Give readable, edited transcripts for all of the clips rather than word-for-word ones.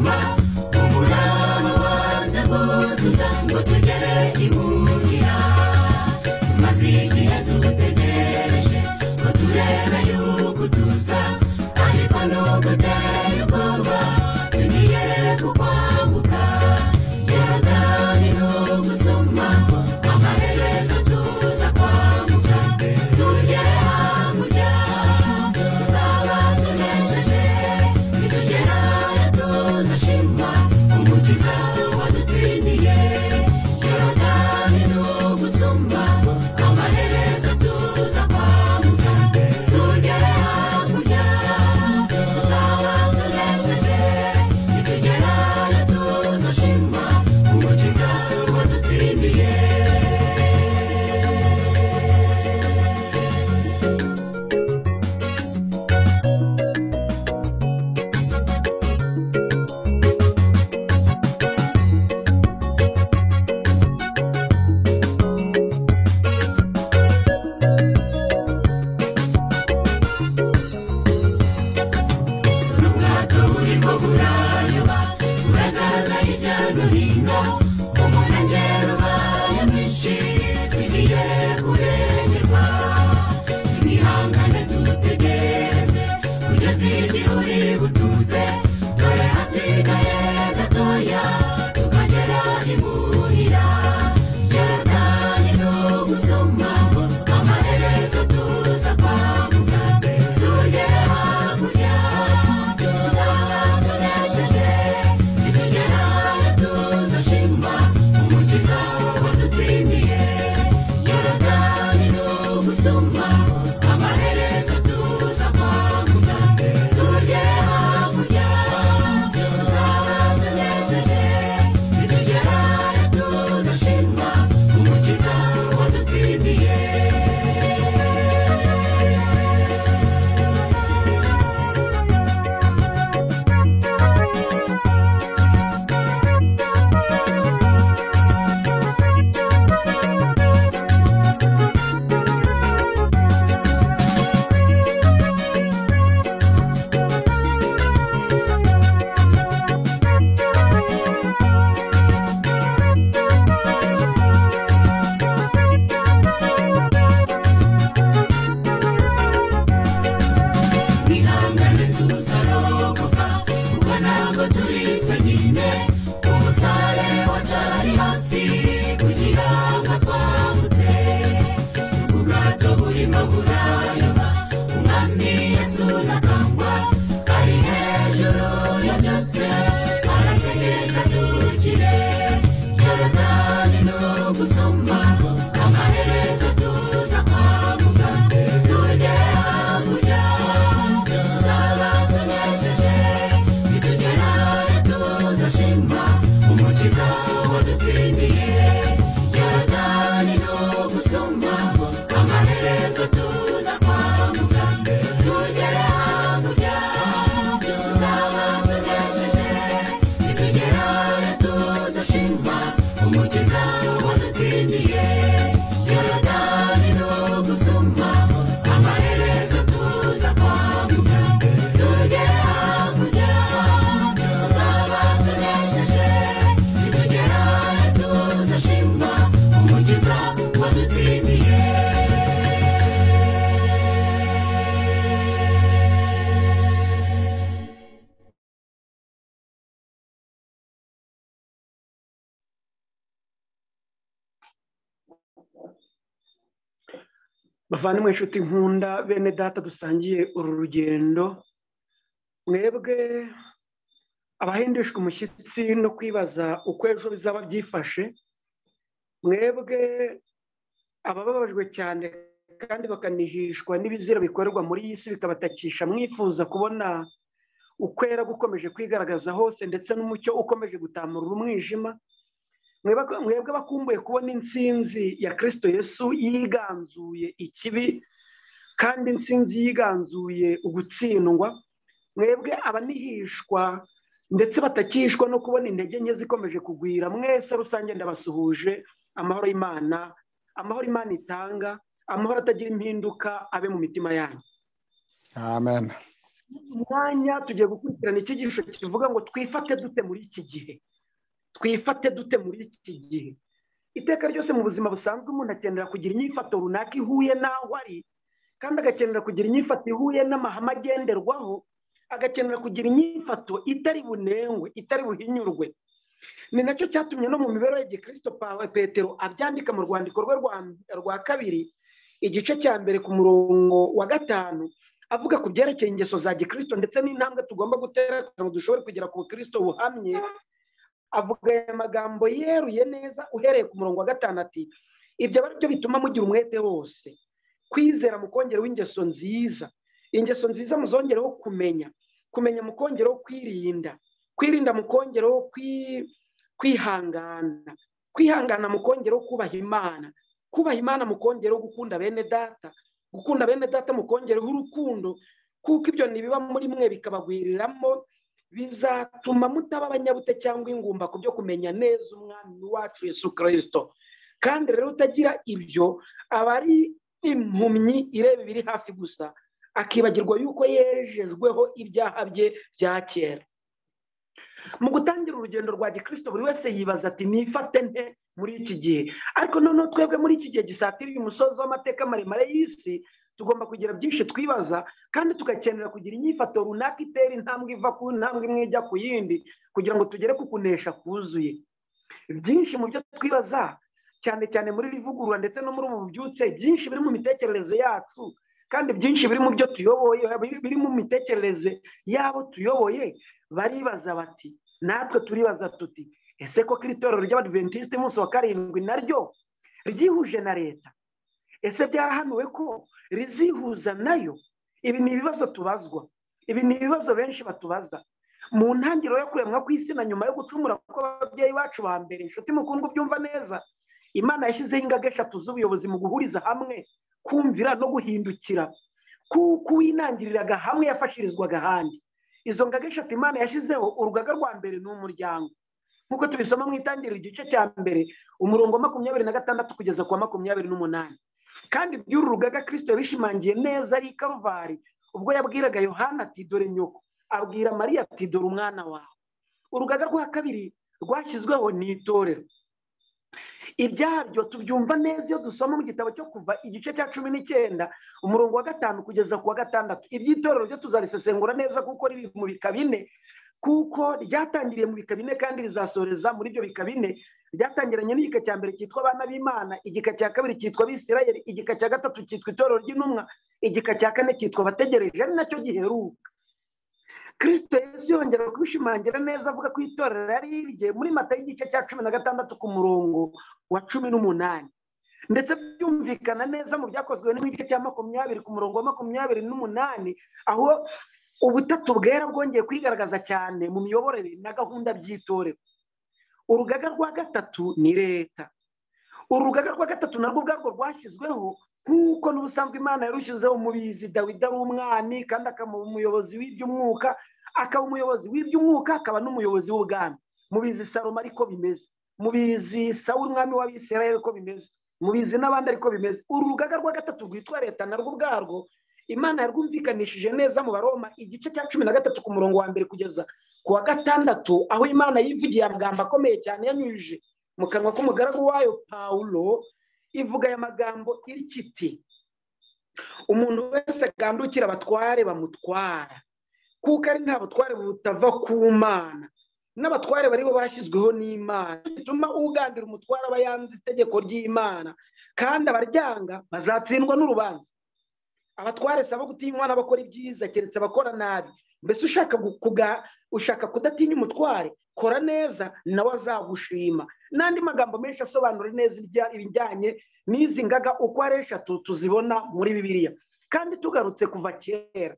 inyuma umuraba wanze gutuza ngo tugere imuhira tumaze igihe dutegereje ngo turebe yuko tuza ariko nubwo uteye ubwoba tugiye kukwambuka Yorodani n'ugusoma amaherezo tuza kwambuka tugere hakurya tuzaba tunesheje nitugerayo tuzashima umukiza wadutsindiye Yorodani n'ugusoma amaherezo tuza kwambuka tugere hakurya tuzaba tunesheje nitugerayo tuzashima umukiza wadutsindiye ubwato burimo burayoba buragana hirya no hino umunegero ubaye mwinshi tugiye kurengerwa imihangane dutegereze kugeza igihe uri butuze dore hasigaye gatoya tukagera imuhira Yorodani n'ugusoma amaherezo tuza kwambuka tugere hakurya tuzaba tunesheje nitugerayo tuzashima umukiza wadutsindiye Yorodani n'ugusoma amaherezo tuza kwambuka tugere hakurya tuzaba tunesheje nitugerayo tuzashima umukiza wadutsindiye ihangane tuzarokoka kuko ntabwo turi twenyine umusare wacari hafi kugira ngo twambutse ubwato burimo burayoba umwami Yesu nakangwa ari hejuru ya byose arategeka dukire Yorodani n'ugusoma amaherezo tuza kwambuka tugere hakurya tuzaba tunesheje nitugerayo tuzashima umukiza wadutsindiye Yorodani n'ugusoma amaherezo tuza kwambuka tugere hakurya tuzaba tunesheje nitugerayo tuzashima umukiza wadutsindiye Yorodani n'ugusoma amaherezo tuza kwambuka tugere hakurya tuzaba tunesheje nitugerayo tuzashima umukiza wadutsindiye bavandimwe inshuti nkunda bene data dusangiye uru rugendo mwebwe abahindishwa umushyitsi no kwibaza uko ejo bizaba byifashe mwebwe abababajwe cyane kandi bakanihishwa n'ibizira bikorerwa muri iyi si bikabatakisha mwifuza kubona ukwera gukomeje kwigaragaza hose ndetse n'umucyo ukomeje gutamurura umwijima mwebwe bakumbuye kubona intsinzi ya Kristo Yesu yiganzuye ikibi kandi intsinzi yiganzuye ugutsindwa mwebwe abanihishwa ndetse batakishwa no kubona intege nke zikomeje kugwira mwese rusange ndabasuhuje amahoro y'Imana itanga amahoro atagira impinduka abe mu mitima yanyu. Amen. umwanya tugiye gukurikirana icyigisho kivuga ngo twifate dute muri iki gihe. Twifate dute muri iki gihe. Iteka ryose mu buzima busanzwe umuntu akenera kugira inyifato runaka ihuye n'aho ari, kandi agakenera kugira inyifato ihuye n'amahame agenderwaho, agakenera kugira inyifato itari bunengwe, itari buhinyurwe. Ni nacyo cyatumye no mu mibereho ya Gikristo Petero abyandika mu rwandiko rwe rwa kabiri, igice cya mbere ku murongo wa 5, avuga ku byerekeye ingeso za Gikristo ndetse n'intambwe tugomba gutera kugira ngo dushobore kugera ku Kristo buhamye. Avuga aya magambo yeruye neza uhereye ku murongo wa 5 ati, ibyo ari byo bituma mugira umwete wose, kwizera mukongereho ingeso nziza, ingeso nziza muzongereho kumenya, kumenya mukongereho kwirinda, kwirinda mukongereho kwihangana, kwihangana mukongereho kubaha Imana, kubaha Imana mukongereho gukunda bene data, gukunda bene data mukongereho urukundo, kuko ibyo nibiba muri mwe bikabagwiriramo bizatuma mutaba abanyabute cyangwa ingumba ku byo kumenya neza umwami wacu Yesu Kristo. Kandi rero utagira ibyo aba ari impumyi ireba ibiri hafi gusa, akibagirwa yuko yejejweho ibyaha bye bya kera. Mu gutangira urugendo rwa Gikristo buri wese yibaza ati, nifate nte muri iki gihe? Ariko noneho twebwe muri iki gihe gisatiriye umusozi w'amateka maremare y'isi, tugomba kugira byinshi twibaza, kandi tugakenera kugira inyifato runaka itera intambwe iva ku ntambwe imwe ijya ku yindi, kugira ngo tugere ku kunesha kuzuye. Byinshi mu byo twibaza, cyane cyane muri rivugurura ndetse no muri ubu bubyutse, byinshi biri mu mitekerereze yacu, kandi byinshi biri mu byo tuyoboye, biri mu mitekerereze yabo tuyoboye. Baribaza bati, natwe turibaza tuti, ese ko itorero ry'Abadventiste umunsi wa 7 naryo ryihuje na leta? Ese byarahanuwe ko rizihuza nayo? Ibi ni ibibazo tubazwa, ibi ni ibibazo benshi batubaza. Mu ntangiriro yo kuremwa kw'isi na nyuma yo gucumura kw'ababyeyi bacu ba mbere, inshuti mukundwa ubyumva neza, Imana yashyizeho ingaga 3 z'ubuyobozi mu guhuriza hamwe, kumvira no guhindukira. Kuko winangiriraga hamwe yafashirizwaga ahandi. Izo ngaga 3 Imana yashyizeho, urugaga rwa mbere ni umuryango, nk'uko tubisoma mu itangiriro igice cya mbere umurongo wa 26 kugeza ku wa 28. Kandi by'uru rugaga Kristo yabishimangiye neza ari Karuvari, ubwo yabwiraga Yohana ati, dore nyoko, abwira Mariya ati, dore umwana wawe. Urugaga rwa kabiri rwashyizweho ni itorero. Ibyabyo tubyumva neza iyo dusoma mu gitabo cyo Kuva igice cya 19 umurongo wa 5 kugeza ku wa 6. Iby'itorero byo tuzarisesengura neza kuko riri mu bika 4, kuko ryatangiriye mu bika 4 kandi rizasoreza muri ibyo bika 4. Ryatangiranye n'igika cya mbere cyitwa abana b'Imana, igika cya kabiri cyitwa Abisirayeli, igika cya gatatu cyitwa itorero ry'intumwa, igika cya 4 cyitwa abategereje, ari nacyo giheruka. Kristo Yesu yongera kubishimangira neza avuga ko itorero yari irye muri Matayo igice cya 16 ku murongo wa 18, ndetse byumvikana neza mu byakozwe n'igice cya 20 ku murongo wa 28, aho ubutatu bwera bwongeye kwigaragaza cyane mu miyoborere na gahunda by'itorero. Urugaga rwa 3 ni leta. Urugaga rwa 3 narwo ubwarwo rwashyizweho nk'uko n'ubusanzwe Imana yarushizeho mubizi. Dawidi ari umwami kandi akaba umuyobozi w'iby'umwuka, akaba umuyobozi w'iby'umwuka, akaba n'umuyobozi w'ubwami. Mubizi Salomo ariko bimeze, mubizi Sawuli umwami w'Abisirayeli ko bimeze, mubizi n'abandi ariko bimeze. Uru rugaga rwa 3 rwitwa leta narwo ubwarwo Imana yarwumvikanishije neza mu Baroma igice cya 13 ku murongo wa 1 kugeza ku wa 6, aho Imana yivugiye amagambo akomeye cyane yanyujije mu kanwa k'umugaragu wayo Pawulo. Ivuga aya magambo iti, umuntu wese agandukira abatware bamutwara, kuko ari nta butware butava ku Mana, n'abatware bariho bashyizweho n'Imana. Bituma ugandira umutware aba yanze itegeko ry'Imana, kandi abaryanga bazatsindwa n'urubanza. Abatware saba gutinywa n'abakora ibyiza keretse abakora nabi. Mbese ushaka kudatinya umutware, kora neza nawe azagushima. N'andi magambo menshi asobanura neza ibijyanye n'izi ngaga uko ari 3 tuzibona muri Bibiliya. Kandi tugarutse kuva kera,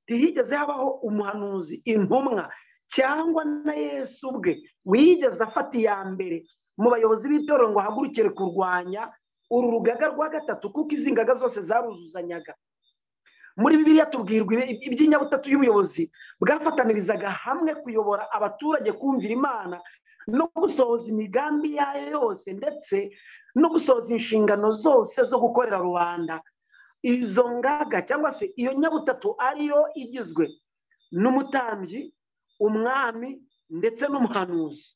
ntihigeze habaho umuhanuzi, intumwa cyangwa na Yesu ubwe wigeze afata iya mbere mu bayobozi b'itorero ngo ahagurukire kurwanya uru rugaga rwa 3, kuko izi ngaga zose zaruzuzanyaga. Muri Bibiliya tubwirwa iby'inyabutatu y'ubuyobozi bwafatanirizaga hamwe kuyobora abaturage kumvira Imana no gusohoza imigambi yayo yose, ndetse no gusohoza inshingano zose zo gukorera rubanda. Izo ngaga cyangwa se iyo nyabutatu ariyo igizwe n'umutambyi, umwami ndetse n'umuhanuzi.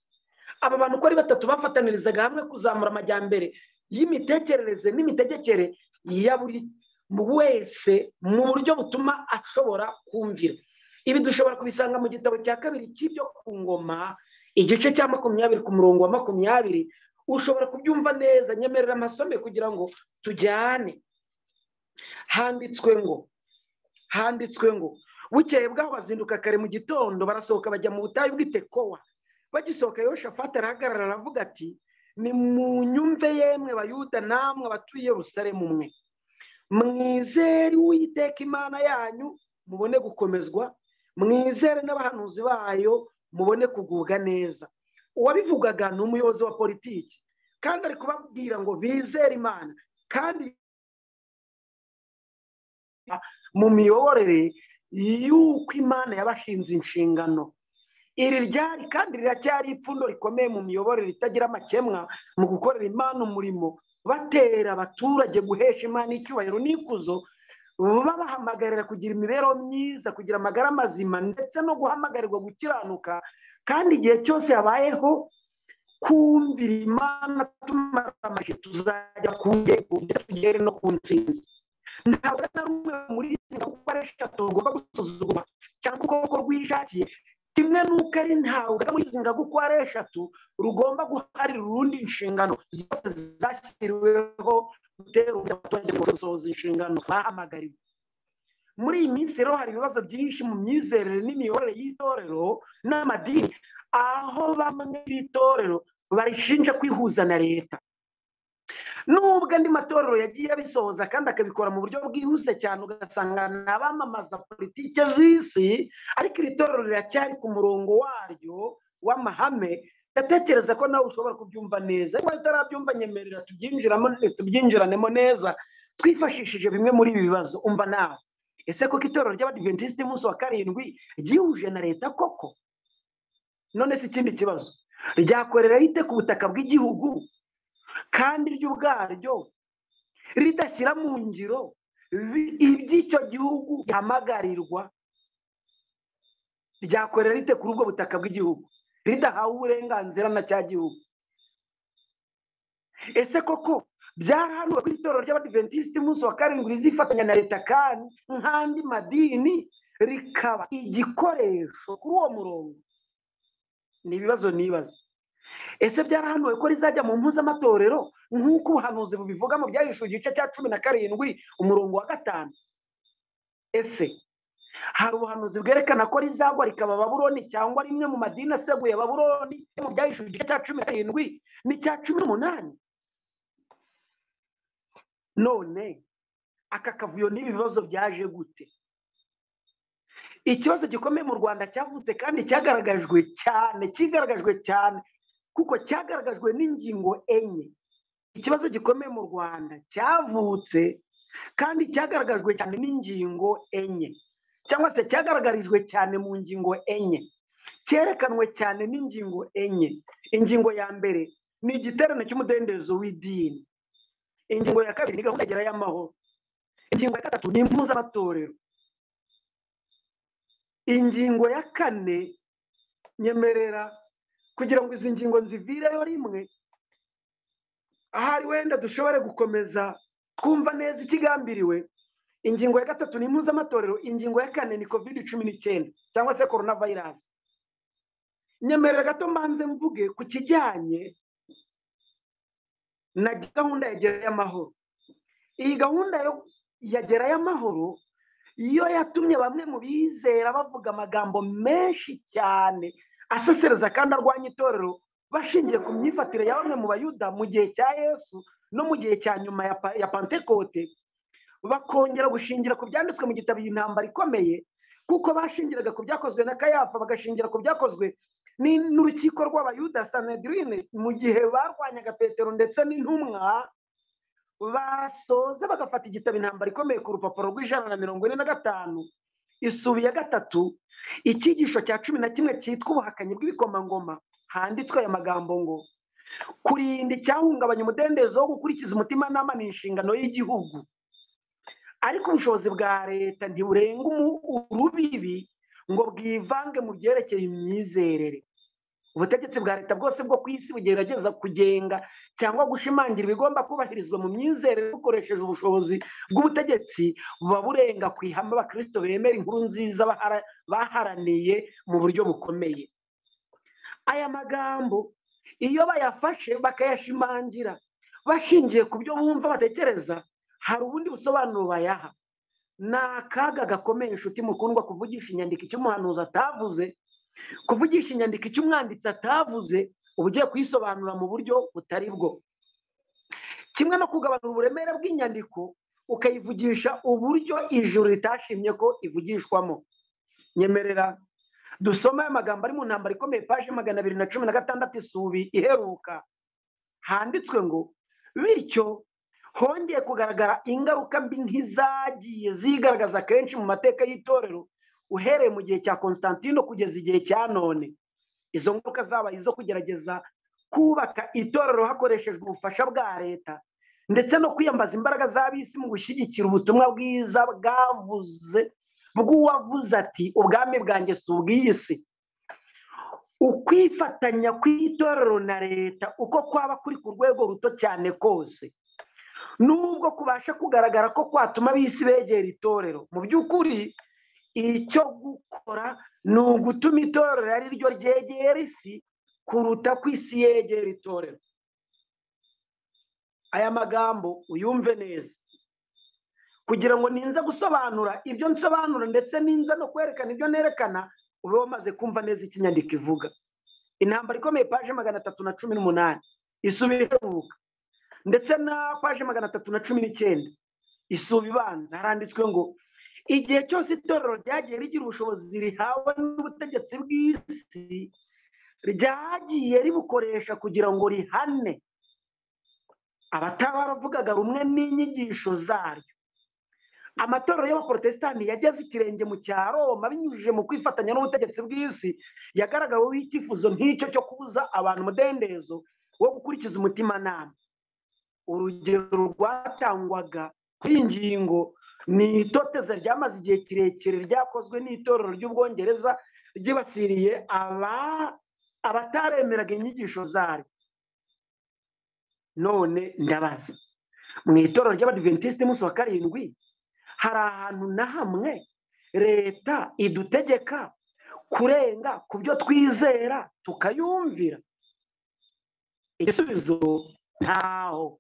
Aba bantu uko ari batatu bafatanirizaga hamwe kuzamura amajyambere y'imitekerereze n'imitegekere ya buri wese mu buryo butuma ashobora kumvira. Ibi dushobora kubisanga mu gitabo cya kabiri cy'ibyo ku ngoma, igice cya 20 ku murongo wa 20. Ushobora kubyumva neza, nyemerera amasome kugira ngo tujyane. Handitswe ngo bukeye bwaho bazinduka kare mu gitondo, barasohoka bajya mu butayu bw'Itekowa. Bagisohoka Yehoshafati arahagarara aravuga ati, nimunyumve yemwe Bayuda namwe abatuye Yerusalemu mwe, mwizere Uwiteka Imana yanyu mubone gukomezwa, mwizere n'abahanuzi bayo mubone kugubwa neza. Uwabivugaga ni umuyobozi wa politiki, kandi ari kubabwira ngo bizere Imana, kandi mu miyoborere y'uko Imana yabashinze inshingano. Iri ryari kandi riracyari ipfundo rikomeye mu miyoborere itagira amakemwa mu gukorera Imana umurimo, batera abaturage guhesha Imana icyubahiro n'ikuzo, babahamagarira kugira imibereho myiza, kugira amagara mazima, ndetse no guhamagarirwa gukiranuka. Kandi igihe cyose habayeho kumvira Imana tumaramaje, tuzajya ku ntego ndetse tugere no ku ntsinzi. Ntabwo ari rumwe muri izi ngaruka tugomba gusuzugura cyangwa ukuboko rwishakiye, kimwe n'uko ari ntabwo muri izi ngaruka rugomba guharira urundi inshingano zose zashyiriweho gutera abaturage ngo basohoze inshingano bahamagariwe. Muri iyi minsi rero hari ibibazo byinshi mu myizerere n'imiyoborere y'itorero n'amadini, aho bamwe b'itorero barishinja kwihuza na leta. Nubwo andi matorero yagiye abisohoza kandi akabikora mu buryo bwihuse cyane, ugasanga n'abamamaza politike z'isi, ariko iri torero riracyari ku murongo waryo w'amahame. Ndatekereza ko nawe ushobora kubyumva neza. Niba utarabyumva, nyemerera tubyinjiranemo neza twifashishije bimwe muri ibi bibazo. Umva nawe, ese koko itorero ry'Abadiventiste y'umunsi wa karindwi ryihuje na leta koko? None si ikindi kibazo, ryakorera rite ku butaka bw'igihugu kandi ryo ubwaryo ridashyira mu ngiro iby'icyo gihugu yamagarirwa? Ryakorera rite kuri ubwo butaka bw'igihugu ridahawe uburenganzira na cya gihugu? Ese koko byarahanuwe ko itorero ry'Abadiventiste umunsi wa karindwi rizifatanya na leta kandi nk'andi madini rikaba igikoresho kuri uwo murongo? Ni ibibazo nibaza. Ese byarahanuwe ko rizajya mu mpuzamatorero nk'uko ubuhanuzi bubivuga mu Byahishuwe igice cya 17 umurongo wa 5? Ese hari ubuhanuzi bwerekana ko rizagwa rikaba Babuloni, cyangwa rimwe mu madini aseguye Babuloni mu Byahishuwe igice cya 17 n'icya 18? None aka kavuyo n'ibi bibazo byaje gute? Ikibazo gikomeye mu Rwanda cyavutse kandi cyagaragajwe cyane kuko cyagaragajwe n'ingingo enye. Ikibazo gikomeye mu Rwanda cyavutse kandi cyagaragajwe cyane n'ingingo enye, cyangwa se cyagaragarijwe cyane mu ngingo enye, cyerekanwe cyane n'ingingo enye. Ingingo ya mbere ni igiterane cy'umudendezo w'idini. Ingingo ya kabiri ni gahunda ya Gerayo Amahoro. Ingingo ya gatatu ni impuzamatorero. Ingingo ya kane, nyemerera kugira ngo izi ngingo nzivireyo rimwe, ahari wenda dushobore gukomeza twumva neza ikigambiriwe. Ingingo ya gatatu ni impuzamatorero. Ingingo ya kane ni COVID-19 cyangwa se coronavirus. Nyemerera gato mbanze mvuge ku kijyanye na gahunda ya Gerayo Amahoro. Iyi gahunda ya Gerayo Amahoro iyo yatumye bamwe mu bizera bavuga amagambo menshi cyane asesereza kandi arwanya itorero, bashingiye ku myifatire ya bamwe mu Bayuda mu gihe cya Yesu no mu gihe cya nyuma ya Pentekote, bakongera gushingira ku byanditswe mu gitabo Intambara Ikomeye, kuko bashingiraga ku byakozwe na Kayafa, bagashingira ku byakozwe n'urukiko rw'Abayuda Sanhedrin mu gihe barwanyaga Petero ndetse n'intumwa. Basoze bagafata igitabo Intambara Ikomeye ku rupapuro rw'145 isubi ya gatatu, icyigisho cya 11 cyitwa ubuhakanyi bw'ibikomangoma. Handitswe aya magambo ngo, kurinda icyahungabanya umudendezo wo gukurikiza umutimanama ni inshingano y'igihugu, ariko ubushobozi bwa leta ntiburenga urubibi ngo bwivange mu byerekeye imyizerere. Ubutegetsi bwa leta bwose bwo ku isi bugerageza kugenga cyangwa gushimangira ibigomba kubahirizwa mu myizerere bukoresheje ubushobozi bw'ubutegetsi buba burenga ku ihame abakristo bemera inkuru nziza baharaniye mu buryo bukomeye. Aya magambo iyo bayafashe bakayashimangira bashingiye ku byo bumva batekereza, hari ubundi busobanuro bayaha. Ni akaga gakomeye inshuti mukundwa kuvugisha inyandiko icyo umuhanuzi atavuze, kuvugisha inyandiko icyo umwanditsi atavuze, uba ugiye kuyisobanura mu buryo butari bwo. Kimwe no kugabanura uburemere bw'inyandiko ukayivugisha uburyo ijuru ritashimye ko ivugishwamo. Nyemerera dusome aya magambo ari mu Ntambara Ikomeye paje 216 isubi iheruka. Handitswe ngo bityo hongeye kugaragara ingaruka mbi nk'izagiye zigaragaza kenshi mu mateka y'itorero uhereye mu gihe cya Constantino kugeza igihe cya none. Izo ngaruka zabaye izo kugerageza kubaka itorero hakoreshejwe ubufasha bwa leta ndetse no kwiyambaza imbaraga z'abisi mu gushyigikira ubutumwa bwiza bw'uwavuze ati ubwami bwanjye si ubw'iyi si. Ukwifatanya kw'itorero na leta uko kwaba kuri ku rwego ruto cyane kose, nubwo kubasha kugaragara ko kwatuma abisi begera itorero, mu by'ukuri icyo gukora ni ugutuma itorero ari ryo ryegera isi kuruta ko isi yegera itorero. Aya magambo uyumve neza, kugira ngo ninza gusobanura ibyo nsobanura ndetse ninza no kwerekana ibyo nerekana, ube wamaze kumva neza icyo inyandiko ivuga. Intambara Ikomeye paje 318 isubi iheruka, ndetse na paje 319 isubi ibanza haranditswe ngo igihe cyose itorero ryagiye rigira ubushobozi rihawe n'ubutegetsi bw'isi, ryagiye ribukoresha kugira ngo rihane abataravugaga rumwe n'inyigisho zaryo. Amatorero y'abaprotestani yageze ikirenge mu cya Roma binyujije mu kwifatanya n'ubutegetsi bw'isi, yagaragaweho icyifuzo nk'icyo cyo kubuza abantu umudendezo wo gukurikiza umutimanama. Urugero rwatangwaga kuri iyi ngingo ni itoteza ryamaze igihe kirekire ryakozwe n'itorero ry'Ubwongereza ryibasiriye abataremeraga inyigisho zaryo. None ndabaza, mu itorero ry'Abadiventiste umunsi wa karindwi hari ahantu na hamwe leta idutegeka kurenga ku byo twizera tukayumvira? Igisubizo ntaho,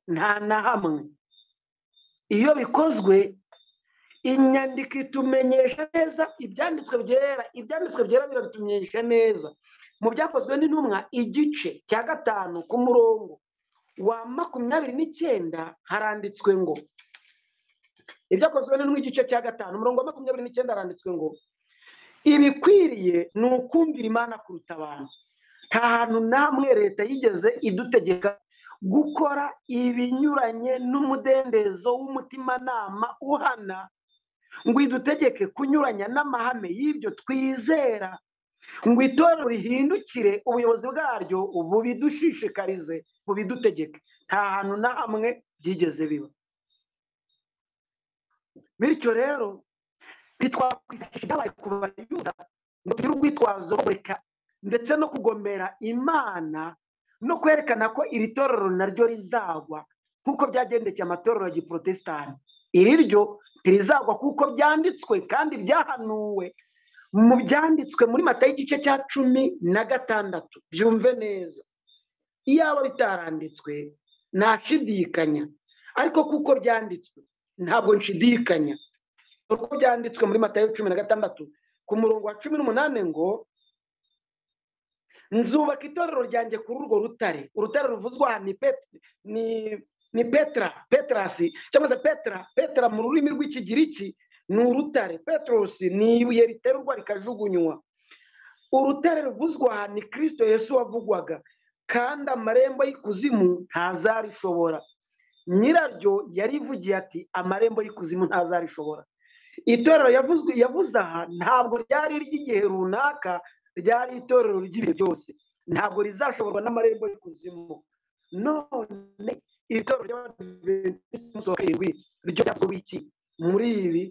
nta na hamwe. Iyo bikozwe, inyandiko itumenyesha neza ibyanditswe byera biratumenyesha neza. Mu byakozwe n'intumwa igice cya 5 ku murongo wa 29 haranditswe ngo, ibyakozwe n'intumwa igice cya 5 umurongo wa 29 haranditswe ngo ibikwiriye ni ukumvira Imana kuruta abantu. Nta hantu namwe leta yigeze idutegeka gukora ibinyuranye n'umudendezo w'umutimanama uhana, ngo idutegeke kunyuranya n'amahame y'ibyo twizera, ngo itorero rihindukire ubuyobozi bwaryo bubidushishikarize bubidutegeke. Nta hantu na hamwe byigeze biba. Bityo rero ntitwakwifashisha ibyabaye ku Bayuda ngo tugire urwitwazo rwo kureka ndetse no kugomera Imana no kwerekana ko iri torero naryo rizagwa nk'uko byagendekeye amatorero ya Giprotestani. Iri ryo ntirizagwa kuko byanditswe kandi byahanuwe mu byanditswe muri Matayo igice cya 16. Byumve neza, iyaba bitaranditswe nashidikanya, ariko kuko byanditswe ntabwo nshidikanya. Uko byanditswe muri Matayo 16 ku murongo wa 18 ngo nzubaka itorero ryanjye kuri urwo rutare. Urutare ruvuzwa ni Petrasi cyangwa se Petra mu rurimi rw'Ikigiriki ni urutare. Petrosi ni ibuye riterurwa rikajugunywa. Urutare ruvuzwa ni Kristo Yesu wavugwaga, kandi amarembo y'ikuzimu ntazarishobora. Nyiraryo yarivugiye ati amarembo y'ikuzimu ntazarishobora. Itorero yavuze aha ntabwo ryari iry'igihe runaka, ryari itorero ry'ibihe byose. Ntabwo rizashoborwa n'amarembo y'ikuzimu. None itorero ry'Abadiventiste umunsi wa karindwi ryo ryavuze iki muri ibi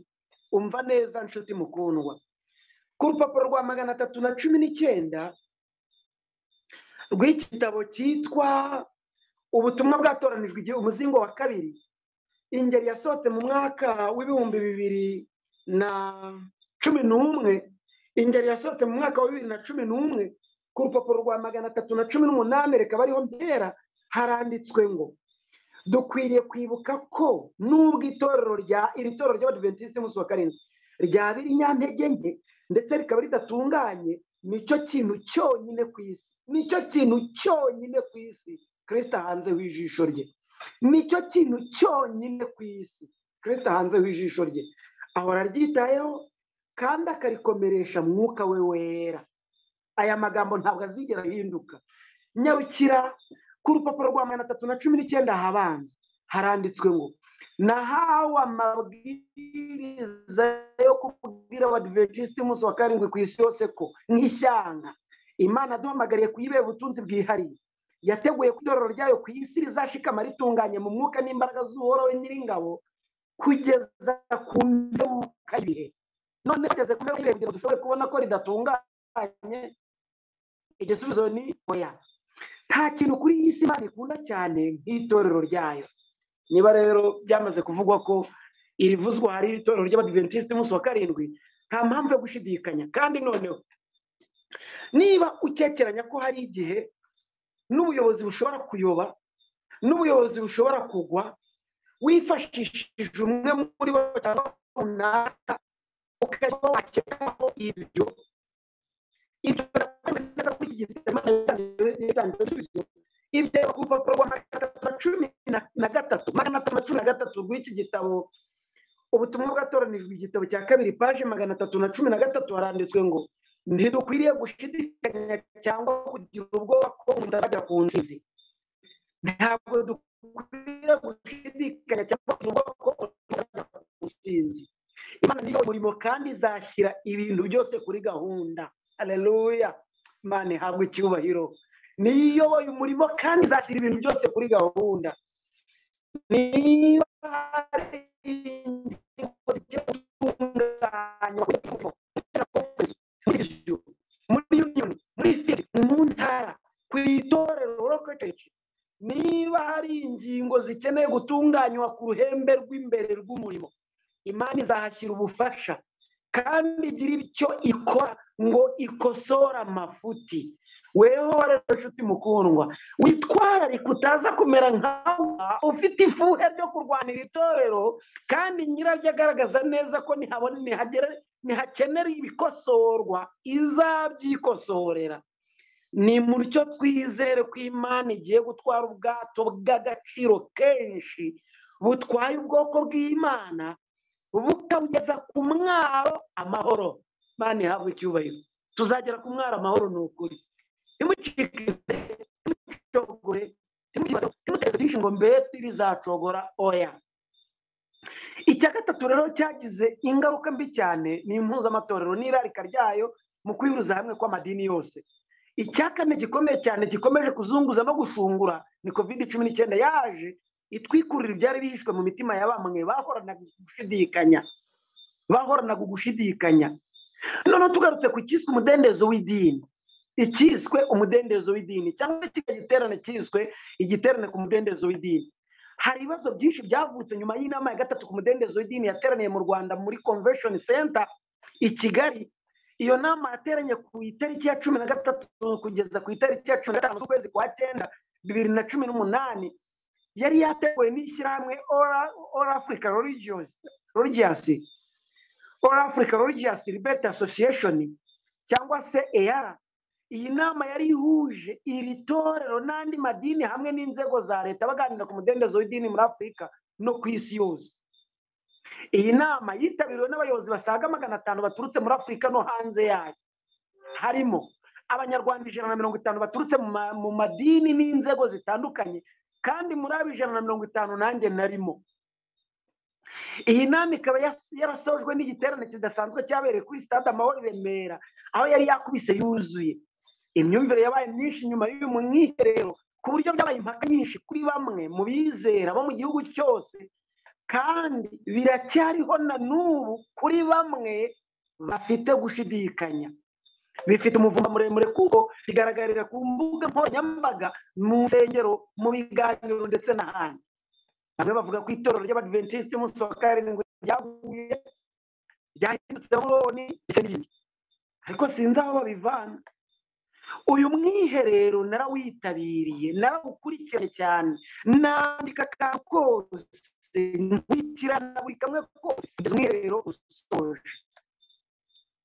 umva neza nshuti mukundwa, ku rupapuro rwa 319 rw'iki gitabo cyitwa ubutumwa bwatoranijwe igihe umuzingo wa kabiri, ingeri yasohotse mu mwaka w'ibihumbi 2011, ingeri yasohotse mu mwaka wa 2011, ku rupapuro rwa 318 reka bariho mpera, haranditswe ngo dukwiriye kwibuka ko nubwo iri torero ry'Abadiventiste umunsi wa karindwi ryaba inyantege nke ndetse rikaba ridatunganye, nicyo kintu cyonyine ku isi, nicyo kintu cyonyine ku isi Kristo hanzeho ijisho rye, nicyo kintu cyonyine ku isi Kristo hanzeho ijisho rye, ahora aryitayeho kandi akarikomeresha mwuka we wera. Aya magambo ntabwo azigera ahinduka. Nyarukira ku rupapuro rwa 319 habanza haranditswe ngo nahawe amabwiriza yo kubwira Abadiventiste umunsi wa karindwi ku isi yose ko nk'ishyanga Imana duhamagariye kuyibera ubutunzi bwihariye, yateguye ku itorero ryayo ku isi rizashikama ritunganye mu mwuka n'imbaraga z'Uhoraho Nyiringabo kugeza ku mperuka y'ibihe. None kugeze ku mperuka y'ibihe dushobore kubona ko ridatunganye, igisubizo ni oya. Nta kintu kuri iyi si Imana ikunda cyane nk'itorero ryayo. Niba rero byamaze kuvugwa ko irivuzwa hari itorero ry'Abadiventiste umunsi wa karindwi, nta mpamvu yo gushidikanya. Kandi noneho niba ukekeranya ko hari igihe n'ubuyobozi bushobora kuyoba, n'ubuyobozi bushobora kugwa, wifashishije umwe muri bo cyangwa runaka ukajya wakekaho ibyo ibyo ku rupapuro rwa 313 rw'iki gitabo ubutumwa bwatoranijwe igitabo cya kabiri paje 313 haranditswe ngo ntidukwiriye gushidikanya cyangwa kugira ubwoba ko mutazajya ku nsinzi. Ntabwo dukwiriye gushidikanya cyangwa kugira ubwoba ko mutazajya ku nsinzi. Imana niyo umurimo kandi izashyira ibintu byose kuri gahunda. Haleluya, Imana ihabwe icyubahiro. Niyoboye umurimo kandi izashyira ibintu byose kuri gahunda. Niba hari ingingo zitunganya muri union, muri fili, mu ntara, ku itorero rokoteje, niba hari ingingo zikeneye gutunganywa ku ruhembe rw'imbere rw'umurimo, Imana izahashyira ubufasha kandi igira icyo ikora ngo ikosora amafuti. Weho rero nshuti mukundwa, witwararika utaza kumera nkawe ufite ifuhe ryo kurwanira itorero kandi nyiraryo agaragaza neza ko nihakenera ibikosorwa izabyikosorera. Ni mutyo twizere ko Imana igiye gutwara ubwato bw'agaciro kenshi butwaye ubwoko bw'Imana bukabugeza ku mwaro amahoro. Imana ihabwe icyubahiro. Tuzagera ku mwaro amahoro, ni ukuri. Ntimuteze byinshi ngo mbete rizacogora, oya. Icya gatatu rero cyagize ingaruka mbi cyane ni impuzamatorero n'irarika ryayo mu kwihuriza hamwe kw'amadini yose. Icya kane gikomeye cyane gikomeje kuzunguza no gushungura ni COVID-19 yaje itwikurira ibyari bihishwe mu mitima ya bamwe bahoranaga gushidikanya. Noneho tugarutse ku cyiswe umudendezo w'idini, ikiswe umudendezo w'idini cyangwa igiterane cyiswe igiterane ku mudendezo w'idini. Hari ibibazo byinshi byavutse nyuma y'inama ya gatatu ku mudendezo w'idini yateraniye mu Rwanda muri Convention Center i Kigali. Iyo nama yateranye ku itariki ya 13 kugeza ku itariki ya 15 z'ukwezi kwa 9 2018, yari yateguwe n'ishyirahamwe All Africa Religious Liberty Association cyangwa se EAR. Iyi nama yari ihuje iri torero n'andi madini hamwe n'inzego za leta baganira ku mudendezo w'idini muri Afurika no ku isi yose. Iyi nama yitabiriwe n'abayobozi basaga 500 baturutse muri Afurika no hanze yayo, harimo abanyarwanda 150 baturutse mu madini n'inzego zitandukanye, kandi muri abo 150 nanjye narimo. Iyi nama ikaba yarasojwe n'igiterane kidasanzwe cyabereye kuri Stade Amahoro i Remera, aho yari yakubise yuzuye. Imyumvire yabaye myinshi nyuma y'uyu mwiherero ku buryo byabaye impaka nyinshi kuri bamwe mu bizera bo mu gihugu cyose kandi biracyariho na n'ubu kuri bamwe bafite gushidikanya, bifite umuvumba muremure kuko bigaragarira ku mbuga nkoranyambaga, mu nsengero, mu biganiro ndetse n'ahandi. Bamwe bavuga ko itorero ry'Abadventiste umunsi wa karindwi ryaguye, ryahindutse Babuloni ndetse n'ibindi, ariko sinzi aho babivana. Uyu mwiherero narawitabiriye, narawukurikiranye cyane, nandika akantu kose, nkurikirana buri kamwe kose kugeza umwiherero usoje.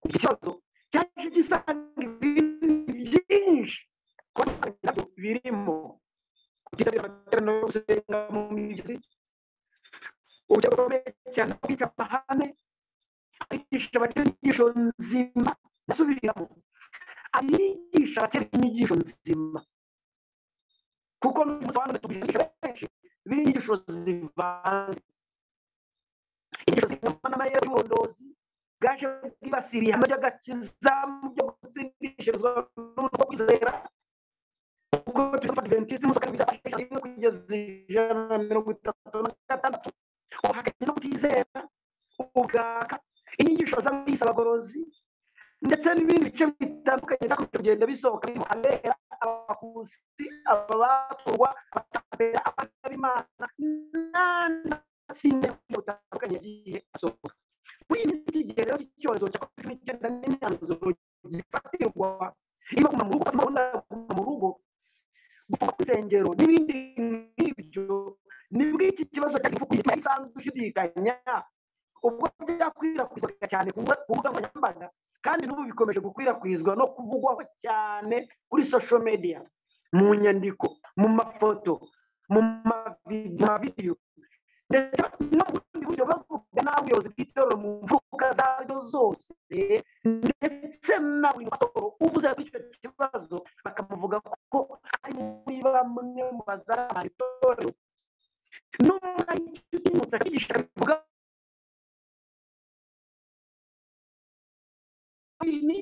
Iki kibazo cyaje gisanga ibintu byinshi nabyo birimo kutitabira amateraniro yo gusenga mu migezi, uburyo bukomeye cyane kwica amahame, abigisha abakene inyigisho nzima, ndasubiramo, abigisha abakene inyigisho nzima, kuko n'umunsi wa none tubigisha benshi b'inyigisho zivanze, inyigisho zivamo n'amayeri y'uburondozi bwaje bwibasiriye ihame ry'agakiza mu byo gutsindishirizwa n'umuntu wo kwizera, kuko turi Abadventiste umunsi wa karindwi bizafasha kugeza 136 uhakanye no kutizera, ubwaka, inyigisho z'abisi, abagorozi ndetse n'ibindi bice bitandukanye byakomeje kugenda bisohoka birimo abera, abakusi, abaturwa, abatabera, abimana n'andi matsinda atandukanye yagiye asohoka. Muri iki gihe rero cy'icyorezo cya COVID-19 n'imyanzuro gifatirwa niba mu rugo, mu rugo, gupfa insengero n'ibindi nk'ibyo, nibwo iki kibazo cyagifukuye gisanzwe gushidikanya, ubwo byakwirakwizwa cyane ku mbuga nkoranyambaga, kandi n'ubu bikomeje gukwirakwizwa no kuvugwaho cyane kuri social media, mu nyandiko, mu mafoto, mu mavideyo, ndetse no mu bundi buryo bavuga n'abayobozi bw'itorero mu mvugo zaryo zose, ndetse na buri pastor uvuze kuri icyo kibazo bakamuvuga ko ari muri bamwe mu bazamara itorero, n'umwe ari cy'utimutse akigisha bivuga ini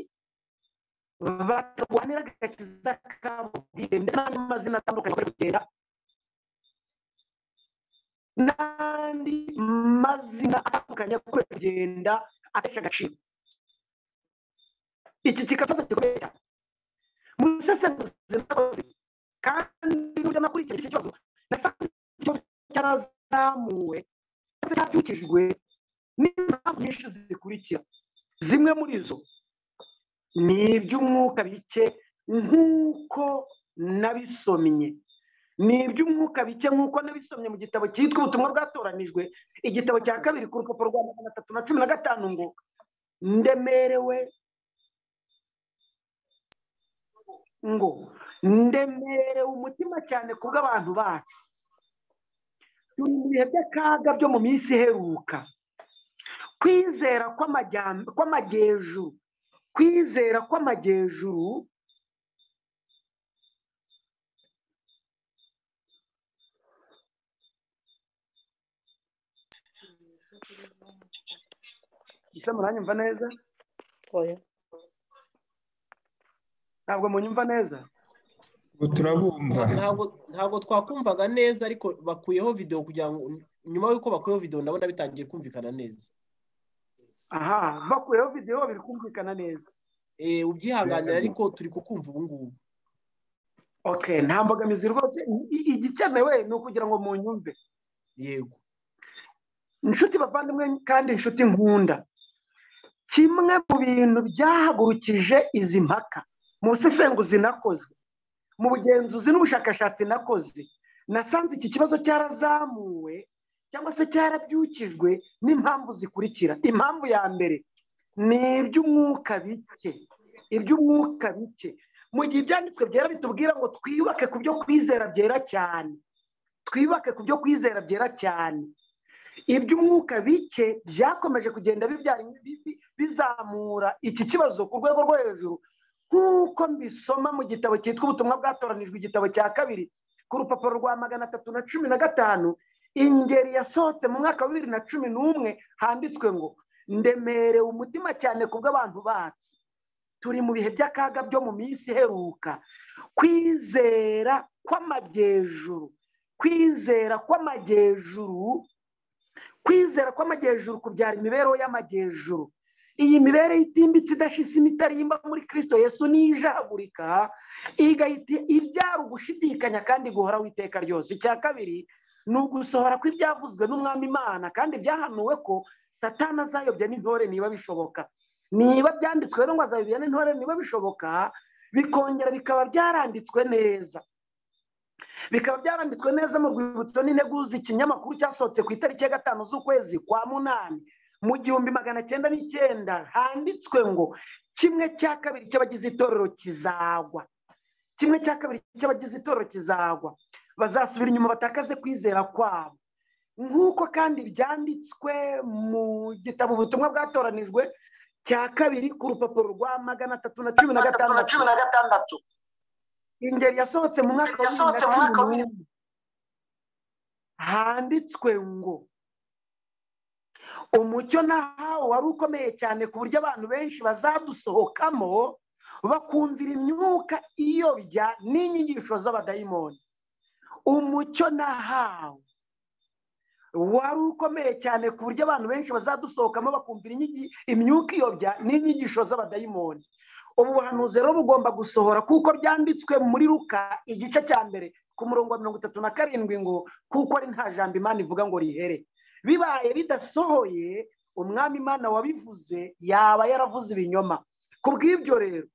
barwanira agakiza kabo ndetse n'andi mazina atandukanye bari kugenda, n'andi mazina atandukanye kuri kugenda atesha agaciro. Iki kikabazo gikomeye cyane muri sesenguzi nakoze, kandi n'uburyo nakurikije iki kibazo nasanze ikibazo cyarazamuwe ndetse cyabyukijwe n'impamvu nyinshi zikurikira. Zimwe muri zo ni iby'umwuka bike nk'uko nabisomye, ni iby'umwuka bike nk'uko nabisomye mu gitabo cyitwa Ubutumwa Bwatoranijwe, igitabo cya 2 ku rupapuro rwa 315 ngo ndemerewe umutima cyane kubw'abantu bacu, turi mu bihe by'akaga byo mu minsi iheruka, kwizera kw'amajyejuru, kwizera kw'amajyejuru ese muranyumva neza? Oya. Ntabwo munyumva neza? Turabumva. Ntabwo twakumvaga neza, ariko bakuyeho video kugira ngo nyuma yuko bakuyeho video ndabona bitangiye kumvikana neza. Aha, bakuyeho video biri kumvikana neza. Ubyihanganira ariko turi kukumva ubu ngubu. Okay, nta mbogamizi rwose, igikenewe ni ukugira ngo munyumve. Yego. Inshuti bavandimwe kandi inshuti nkunda, kimwe mu bintu byahagurukije izi mpaka mu busesenguzi nakoze, mu bugenzuzi n'ubushakashatsi nakoze, nasanze iki kibazo cyarazamuwe cyangwa se cyarabyukijwe n'impamvu zikurikira. Impamvu ya mbere ni iby'umwuka bike, iby'umwuka bike. Mu gihe ibyanditswe byera bitubwira ngo twiyubake ku byo kwizera byera cyane, twiyubake ku byo kwizera byera cyane, iby'umwuka bike byakomeje kugenda bizamura iki kibazo ku rwego rwo hejuru, nk'uko mbisoma mu gitabo cyitwa Ubutumwa Bwatoranijwe, igitabo cya 2 ku rupapuro rwa 315, ingeri yasohotse mu mwaka wa 2011, handitswe ngo ndemerewe umutima cyane kubw'abantu bacu, turi mu bihe by'akaga byo mu minsi iheruka, kwizera kw'amajyejuru, kwizera kw'amajyejuru kwizera kw'amajyejuru kubyara imibereho y'amajyejuru. Iyi mibereho itimbitse idashise imitarimba muri Kristo Yesu nijahagurika igahita ibyara ugushidikanya kandi guhora witeka ryose. Icya kabiri ni ugusohora kw'ibyavuzwe n'umwami Imana kandi byahanuwe ko Satani azayobya n'intore niba bishoboka. Niba byanditswe rero ngo azayobya n'intore niba bishoboka, bikongera bikaba byaranditswe neza. Bikaba byaranditswe neza mu Rwibutso n'Integuza, ikinyamakuru cyasohotse ku itariki ya 5 z'ukwezi kwa munani mu 1909, handitswe ngo 1/2 cy'abagize itorero kizagwa. 1/2 cy'abagize itorero kizagwa, bazasubira inyuma batakaze kwizera kwabo. Nk'uko kandi byanditswe mu gitabo Ubutumwa Bwatoranijwe cya 2 ku rupapuro rwa 316. Ingeri yasohotse mu mwaka wa 2011, handitswe ngo umucyo nahawe wari ukomeye cyane ku buryo abantu benshi bazadusohokamo bakumvira imyuka iyobya n'inyigisho z'abadayimoni. Umucyo nahawe wari ukomeye cyane ku buryo abantu benshi bazadusohokamo bakumvira imyuka iyobya n'inyigisho z'abadayimoni. Ubu buhanuzi rero bugomba gusohora kuko byanditswe muri Luka igice cya 1 ku murongo wa 37 ngo kuko ari nta jambo Imana ivuga ngo rihere. Bibaye bidasohoye, umwami Imana wabivuze yaba yaravuze ibinyoma. Kubw'ibyo rero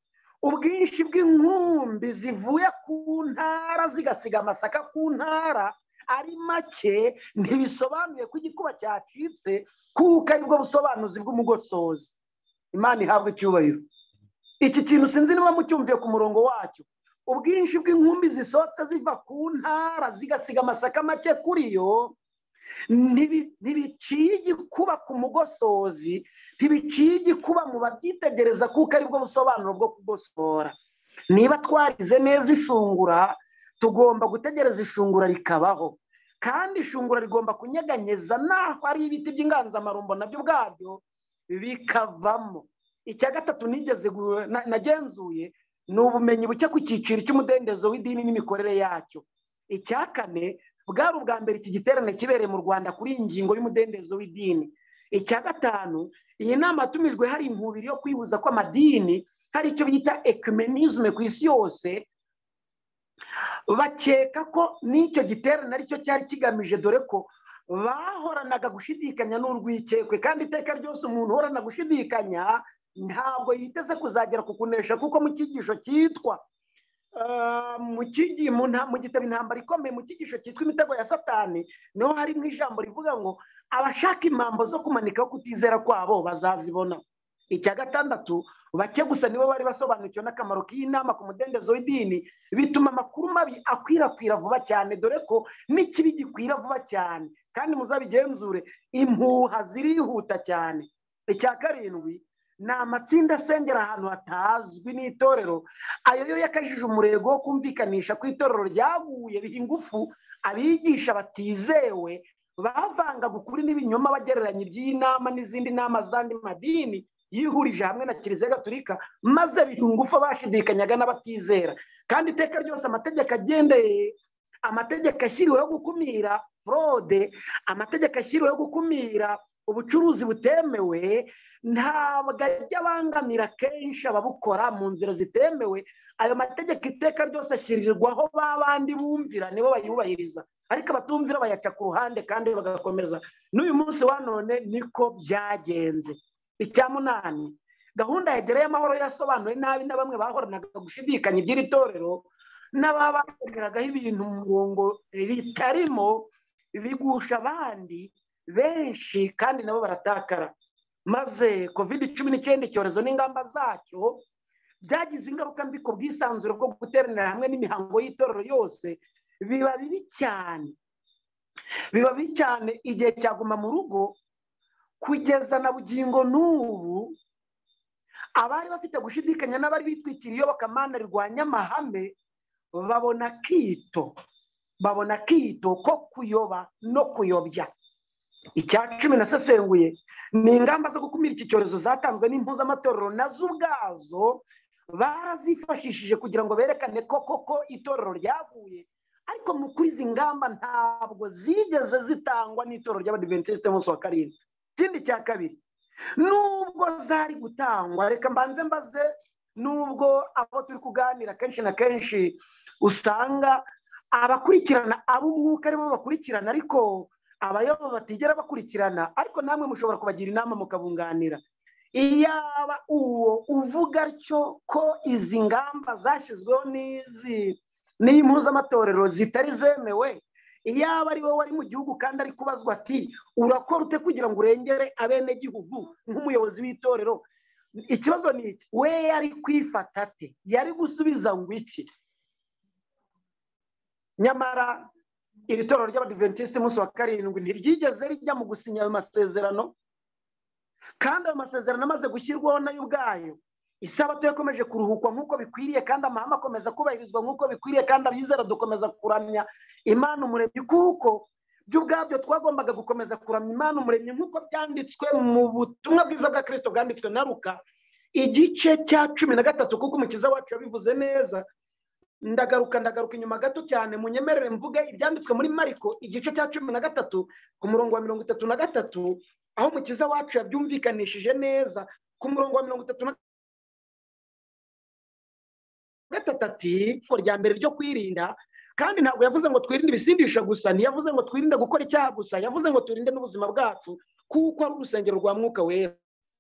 ubwinshi bw'inkumbi zivuye ku ntara zigasiga amasaka ku ntara ari make ntibisobanuye ko igikuba cyacitse, kuko aribwo busobanuzi bw'umugosozi. Imana ihabwe icyubahiro. Iki kintu sinzi niba mucyumviye ku murongo wacyo. Ubwinshi bw'inkumbi zisohotse ziva ku ntara zigasiga amasaka make kuri yo ntibiciye igikuba ku mugosozi, ntibiciye igikuba mu babyitegereza, kuko aribwo busobanuro bwo kugosora. Niba twarize neza ishungura, tugomba gutegereza ishungura rikabaho, kandi ishungura rigomba kunyeganyeza naho ari ibiti by'inganzamarumbo nabyo ubwabyo bikavamo. Icya gatatu nagenzuye ni ubumenyi buke ku cyiciro cy'umudendezo w'idini n'imikorere yacyo. Icya kane bwari ubwa mbere iki giterane kibereye mu Rwanda kuri iyi ngingo y'umudendezo w'idini. Icya gatanu, iyi nama yatumijwe hari inkubiri yo kwihuza kw'amadini, hari icyo bita ecumenisme ku isi yose. Bakeka ko n'icyo giterane aricyo cyari kigamije, dore ko bahoranaga gushidikanya n'urwikekwe, kandi iteka ryose umuntu uhorana gushidikanya ntabwo yiteze kuzagera ku kunesha, kuko mu cyigisho cyitwa mu gitabo Intambara Ikomeye, mu cyigisho cyitwa Imitego ya Satani, niho hari nk'ijambo rivuga ngo abashaka impambo zo kumanikaho kutizera kwabo bazazibona. Icya gatandatu, bake gusa nibo bari basobanukiwe n'akamaro k'iyi nama ku mudendezo w'idini, bituma amakuru mabi akwirakwira vuba cyane, dore ko n'ikibi gikwira vuba cyane, kandi muzabigenzure impuha zirihuta cyane. Icya karindwi, ni amatsinda asengera ahantu hatazwi n'itorero. Ayo yo yakajije umurego wo kumvikanisha ko itorero ryaguye, biha ingufu abigisha batizewe bavangaga ukuri n'ibinyoma, bagereranya iby'iyi nama n'izindi nama z'andi madini yihurije hamwe na Kiliziya Gatolika, maze biha ingufu abashidikanyaga n'abatizera. Kandi iteka ryose amategeko ashyiriweho gukumira fraude, amategeko ashyiriweho gukumira ubucuruzi butemewe, ntabwo ajya abangamira kenshi ababukora mu nzira zitemewe. Ayo mategeko iteka ryose ashyirirwaho babandi bumvira, nibo bayubahiriza, ariko abatumvira bayaca ku ruhande kandi bagakomeza. N'uyu munsi wa none niko byagenze. Icya munani, gahunda ya Gerayo Amahoro yasobanuwe nabi na bamwe bahoranaga gushidikanya iby'iri torero, n'ababakoreragaho ibintu mu murongo ritarimo, bigusha abandi benshi kandi nabo baratakara. Maze COVID-19 icyorezo n'ingamba zacyo byagize ingaruka mbi ku bwisanzure bwo guteranira hamwe n'imihango y'itorero yose. Biba bibi cyane igihe cyaguma mu rugo, kugeza na bugingo n'ubu abari bafite gushidikanya n'abari bitwikiriye iyobokamana rirwanya amahame babona kito ko kuyoba no kuyobya. Icya 10 nasesenguye ni ingamba zo gukumira iki cyorezo zatanzwe n'impuzamatorero, nazo ubwazo barazifashishije kugira ngo berekane ko koko itorero ryaguye, ariko mu kuri izi ngamba ntabwo zigeze zitangwa n'itorero ry'Abadiventiste b'umunsi wa karindwi. Ikindi cya kabiri, nubwo zari gutangwa, reka mbanze mbaze, nubwo abo turi kuganira kenshi na kenshi usanga abakurikirana ab'umwuka aribo bakurikirana, ariko abayobozi batigera bakurikirana, ariko namwe mushobora kubagira inama mukabunganira. Iyaba uwo uvuga atyo ko izi ngamba zashyizweho n'impuzamatorero zitari zemewe, iyaba ari wowe wari mu gihugu kandi ari kubazwa ati urakora ute kugira ngo urengere abenegihugu nk'umuyobozi w'itorero, ikibazo ni iki? We yari kwifata ate? Yari gusubiza ngo iki? Nyamara iri torero ry'Abadiventiste umunsi wa karindwi ntiryigeze rijya mu gusinya ayo masezerano, kandi ayo masezerano amaze gushyirwaho nayo ubwayo, isabato yakomeje kuruhukwa nk'uko bikwiriye, kandi amahame akomeza kubahirizwa nk'uko bikwiriye, kandi abizera dukomeza kuramya Imana Umuremyi, kuko byo ubwabyo twagombaga gukomeza kuramya Imana Umuremyi nk'uko byanditswe mu butumwa bwiza bwa Kristo bwanditswe na Luka igice cya 13, kuko umukiza wacu yabivuze neza. Ndagaruka inyuma gato cyane, munyemerere mvuge ibyanditswe muri Mariko igice cya 13 ku murongo wa 33, aho umukiza wacu yabyumvikanishije neza ku murongo wa 33 ko rya mbere ryo kwirinda. Kandi ntabwo yavuze ngo twirinde ibisindisha gusa, ntiyavuze ngo twirinde gukora icyaha gusa, yavuze ngo turinde n'ubuzima bwacu, kuko ari urusengero rwa Mwuka Wera.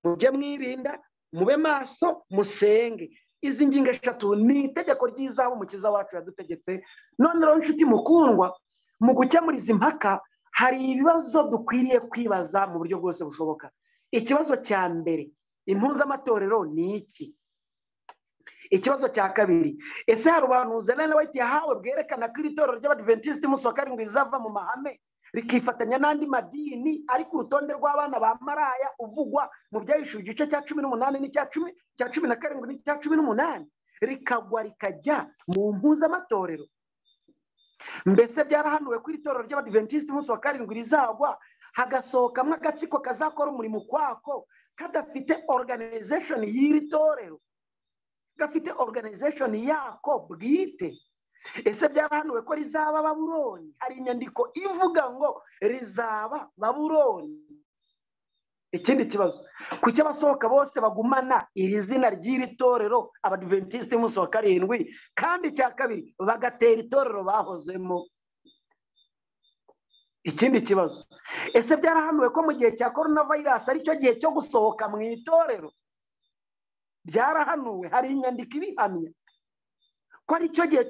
Mujye mwirinda, mube maso, musenge. Izi ngingo eshatu ni itegeko ryiza umukiza wacu yadutegetse. None rero nshuti mukundwa, mu gukemura izi mpaka hari ibibazo dukwiriye kwibaza mu buryo bwose bushoboka. Ikibazo cya mbere, impuzamatorero ni iki? Ikibazo cya kabiri, ese hari ubuhanuzi Ellen White yahawe bwerekana ko iri torero ry'Abadiventiste umunsi wa karindwi rizava mu mahame rikifatanya n'andi madini ari ku rutonde rw'abana ba maraya uvugwa mu Byahishuwe igice cya 18 n'icya 17 n'icya 18, rikagwa rikajya mu mpuzamatorero? Mbese byarahanuwe ko iri torero ry'Abadiventiste umunsi wa karindwi rizagwa hagasohokamo agatsiko kazakora umurimo kwako, kadafite organization y'iri torero, gafite organization yako bwite? Ese byarahanuwe ko rizaba Babuloni? Hari inyandiko ivuga ngo rizaba Babuloni. Ikindi kibazo, kuki abasohoka bose bagumana iri zina ry'iri torero Abadiventiste umunsi wa karindwi, kandi cya kabiri bagatera itorero bahozemo? Ikindi kibazo, ese byarahanuwe ko mu gihe cya coronavirus ari cyo gihe cyo gusohoka mu itorero? Byarahanuwe, hari inyandiko ibihamya ko ari cyo gihe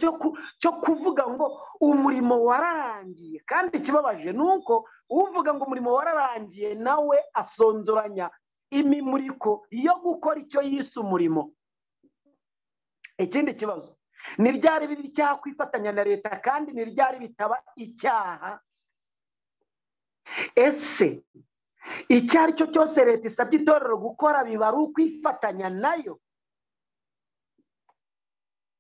cyo kuvuga ngo umurimo wararangiye. Kandi ikibabaje ni uko uvuga ngo umurimo wararangiye nawe asonzoranya imimuriko yo gukora icyo yise umurimo. Ikindi kibazo, ni ryari bibi icyaha kwifatanya na leta, kandi ni ryari bitaba icyaha? Ese icyo ari cyo cyose leta isabye itorero gukora biba ari ukwifatanya nayo?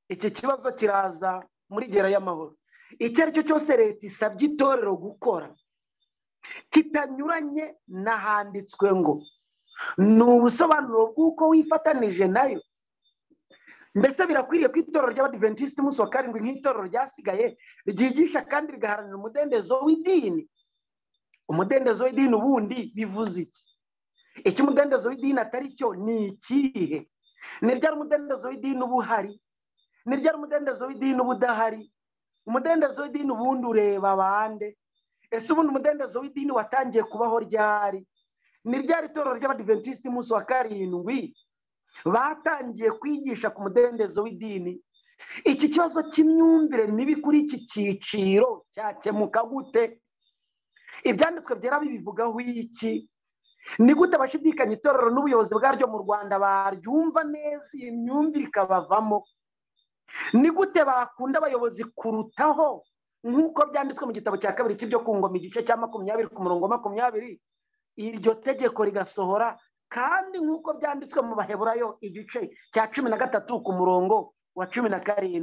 Iki kibazo kiraza muri gera y'amahoro. Icyo ari cyo cyose leta isabye itorero gukora kitanyuranye n'ahanditswe ngo ni ubusobanuro bw'uko wifatanije nayo. Mbese birakwiriye ko itorero ry'Abadiventiste umunsi wa karindwi nk'itorero ryasigaye ryigisha kandi rigaharanira umudendezo w'idini? Umudendezo w'idini ubundi bivuze iki? Icyo umudendezo w'idini atari cyo ni ikihe? Ni ryari umudendezo w'idini uba uhari? Ni ryari umudendezo w'idini uba udahari? Umudendezo w'idini ubundi ureba bande? Ese ubundi umudendezo w'idini watangiye kubaho ryari? Ni ryari itorero ry'Abadiventiste umunsi wa karindwi batangiye kwigisha ku mudendezo w'idini? Iki kibazo cy'imyumvire mibi kuri iki cyiciro cyakemuka gute? Ibyanditswe byera bibivugaho iki? Ni gute abashidikanya itorero n'ubuyobozi bwaryo mu Rwanda baryumva neza iyi myumvire ikabavamo? Ni gute bakunda abayobozi kurutaho nk'uko byanditswe mu gitabo cya kabiri cy'ibyo ku ngoma igice cya 20 ku murongo 20, iryo tegeko rigasohora, kandi nk'uko byanditswe mu Baheburayo igice cya 13 ku murongo wa 17?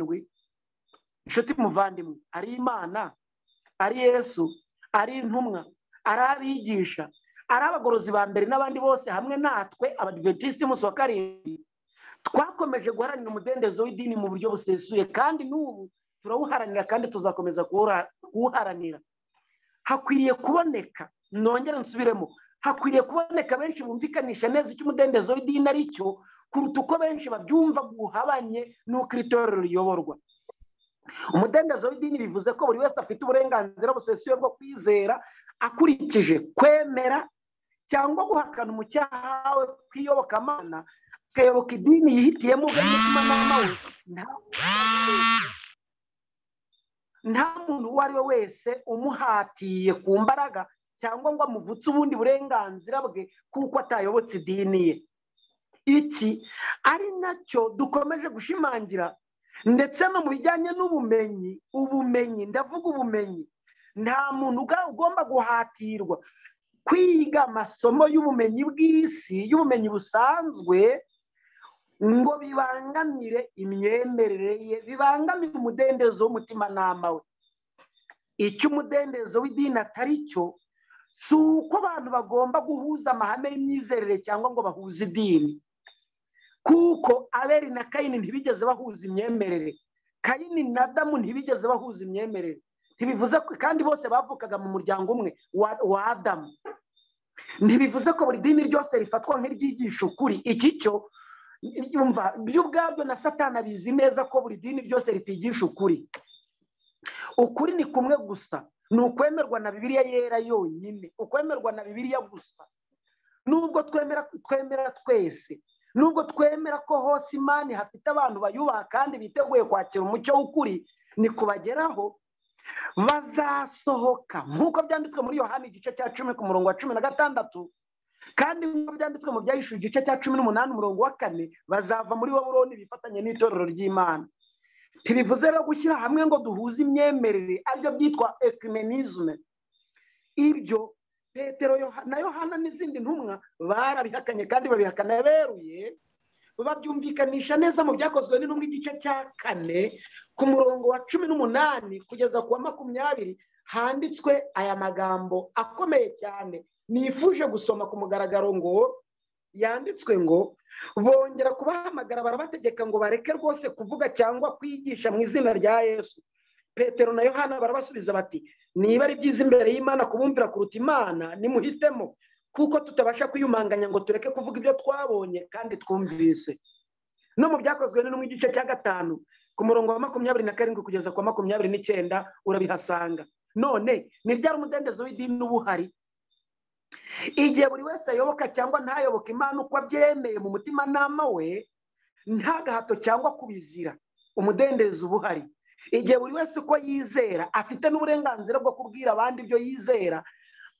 Inshuti muvandimwe, ari Imana, ari Yesu, ari intumwa, ari abigisha, ari abagorozi ba mbere n'abandi bose hamwe natwe Abadiventiste umunsi wa karindwi twakomeje guharanira umudendezo w'idini mu buryo busesuye, kandi n'ubu turawuharanira kandi tuzakomeza kuwuharanira. Hakwiriye kuboneka, nongera nsubiremo, hakwiriye kuboneka benshi bumvikanisha neza icyo umudendezo w'idini ari cyo kuruta uko benshi babyumva guhabanye n'uko itorero riyoborwa. Umudendezo w'idini bivuze ko buri wese afite uburenganzira busesuye bwo kwizera akurikije kwemera cyangwa guhakana umucyaha we kw'iyobokamana, akayoboka idini yihitiyemo ubwe n'umutimanama we. Nta muntu uwo ari we wese umuhatiye ku mbaraga cyangwa ngo amuvutse ubundi burenganzira bwe kuko atayobotse idini ye. Iki ari nacyo dukomeje gushimangira ndetse no mu bijyanye n'ubumenyi, ndavuga ubumenyi. Nta muntu ugomba guhatirwa kwiga amasomo y'ubumenyi bw'isi, y'ubumenyi busanzwe, ngo bibangamire imyemerere ye, bibangamire umudendezo w'umutimanama we. Icyo umudendezo w'idini atari cyo, si uko abantu bagomba guhuza amahame y'imyizerere cyangwa ngo bahuze idini, kuko Abeli na Kayini ntibigeze bahuza imyemerere, Kayini na Adamu ntibigeze bahuza imyemerere. Ntibivuze ko kandi bose bavukaga mu muryango umwe wa Adamu. Ntibivuze ko buri dini ryose rifatwa nk'iryigisha ukuri. Iki cyo yumva byo ubwabyo na Satani abizi neza ko buri dini ryose ritigisha ukuri. Ukuri ni kumwe gusa, ni ukwemerwa na Bibiliya yera yonyine, ukwemerwa na Bibiliya gusa. Nubwo twemera twese, nubwo twemera ko hose Imana hafite abantu bayubaha kandi biteguye kwakira umucyo w'ukuri, ni kubageraho bazasohoka nk'uko byanditswe muri Yohana igice cya 10 ku murongo wa 16, kandi nk'uko byanditswe mu Byahishuwe igice cya 18 umurongo wa 4, bazava muri Babuloni bifatanye n'itorero ry'Imana. Ntibivuze rero gushyira hamwe ngo duhuze imyemerere, aribyo byitwa ecumenisme. Ibyo Petero na Yohana n'izindi ntumwa barabihakanye kandi babihakana beruye, babyumvikanisha neza mu Byakozwe n'Intumwa igice cya 4 ku murongo wa 18 kugeza ku wa 20, handitswe aya magambo akomeye cyane nifuje gusoma ku mugaragaro, ngo yanditswe ngo bongera kubahamagara barabategeka ngo bareke rwose kuvuga cyangwa kwigisha mu izina rya Yesu. Petero na Yohana barabasubiza bati, niba ari byiza imbere y'Imana kubumvira kuruta Imana, nimuhitemo, kuko tutabasha kwiyumanganya ngo tureke kuvuga ibyo twabonye kandi twumvise. No mu Byakozwe n'Intumwa igice cya 5 ku murongo wa 27 kugeza ku wa 29 urabihasanga. None ni ryari umudendezo w'idini ubuhari? Igihe buri wese ayoboka cyangwa ntayoboka Imana uko abyemeye mu mutimanama we, nta gahato cyangwa kubizira, umudendezo ubuhari. Igihe buri wese uko yizera afite n'uburenganzira bwo kubwira abandi ibyo yizera,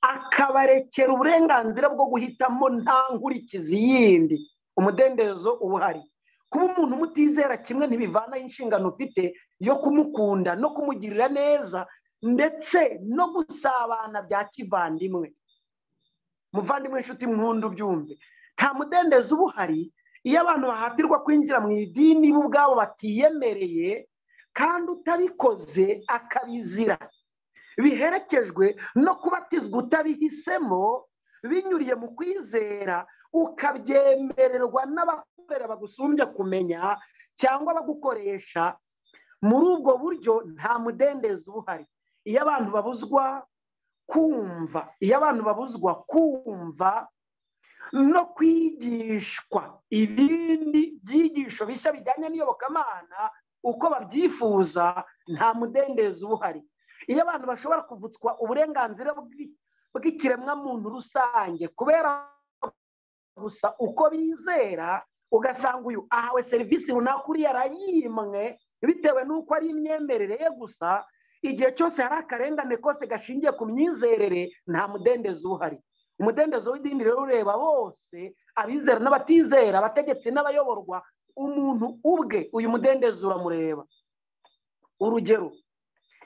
akabarekera uburenganzira bwo guhitamo nta nkurikizi yindi, umudendezo ubuhari. Kuba umuntu mutizera kimwe ntibivanaho inshingano ufite yo kumukunda no kumugirira neza ndetse no gusabana bya kivandimwe. Muvandimwe inshuti nkunda ubyumve, nta mudendezo ubuhari iyo abantu bahatirwa kwinjira mu idini bo ubwabo batiyemereye kandi utabikoze akabizira, biherekejwe no kubatizwa utabihisemo binyuriye mu kwizera, ukabyemererwa n'abakorera bagusumbya kumenya cyangwa bagukoresha. Muri ubwo buryo nta mudendezo ubuhari. Iyo abantu babuzwa kumva no kwigishwa ibindi byigisho bishya bijyanye n'iyobokamana uko babyifuza, nta mudendezo ubuhari. Iyo abantu bashobora kuvutswa uburenganzira bw'ikiremwamuntu rusange kubera gusa uko bizera, ugasanga uyu ahawe serivisi runaka uriya arayimwe bitewe n'uko ari imyemerere ye gusa, igihe cyose hari akarengane kose gashingiye ku myizerere, nta mudendezo uhari. Umudendezo w'idini rero ureba bose, abizera n'abatizera, abategetsi n'abayoborwa, umuntu ubwe uyu mudendezo uramureba. Urugero,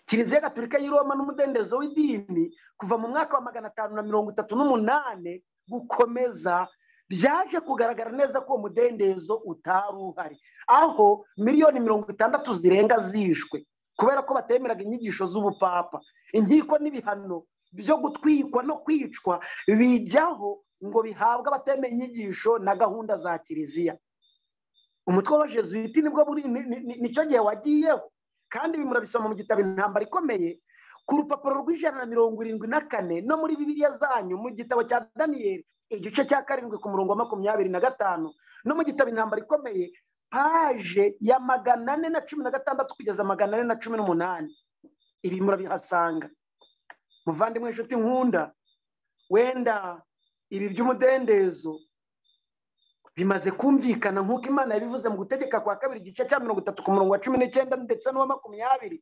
Kiliziya Gatolika y'i Roma n'umudendezo w'idini kuva mu mwaka wa 538 gukomeza, byaje kugaragara neza ko umudendezo utari uhari, aho miliyoni 60 zirenga zishwe kubera ko batemeraga inyigisho z'ubupapa. Inkiko n'ibihano byo gutwikwa no kwicwa bijyaho ngo bihabwe abatemeye inyigisho na gahunda za Kiliziya. Umutwe wa Jesuiti nibwo nicyo gihe wagiyeho, kandi ibi murabisoma mu gitabo Intambara Ikomeye ku rupapuro rw'174 no muri Bibiliya zanyu mu gitabo cya Daniyeli igice cya 7 ku murongo wa 25 no mu gitabo Intambara Ikomeye paje ya 416 kugeza 418. Ibi murabihasanga. Muvandimwe inshuti nkunda, wenda ibi by'umudendezo bimaze kumvikana nk'uko Imana yabivuze mu Gutegeka kwa 2 igice cya 30 ku murongo wa 19 ndetse no wa 20.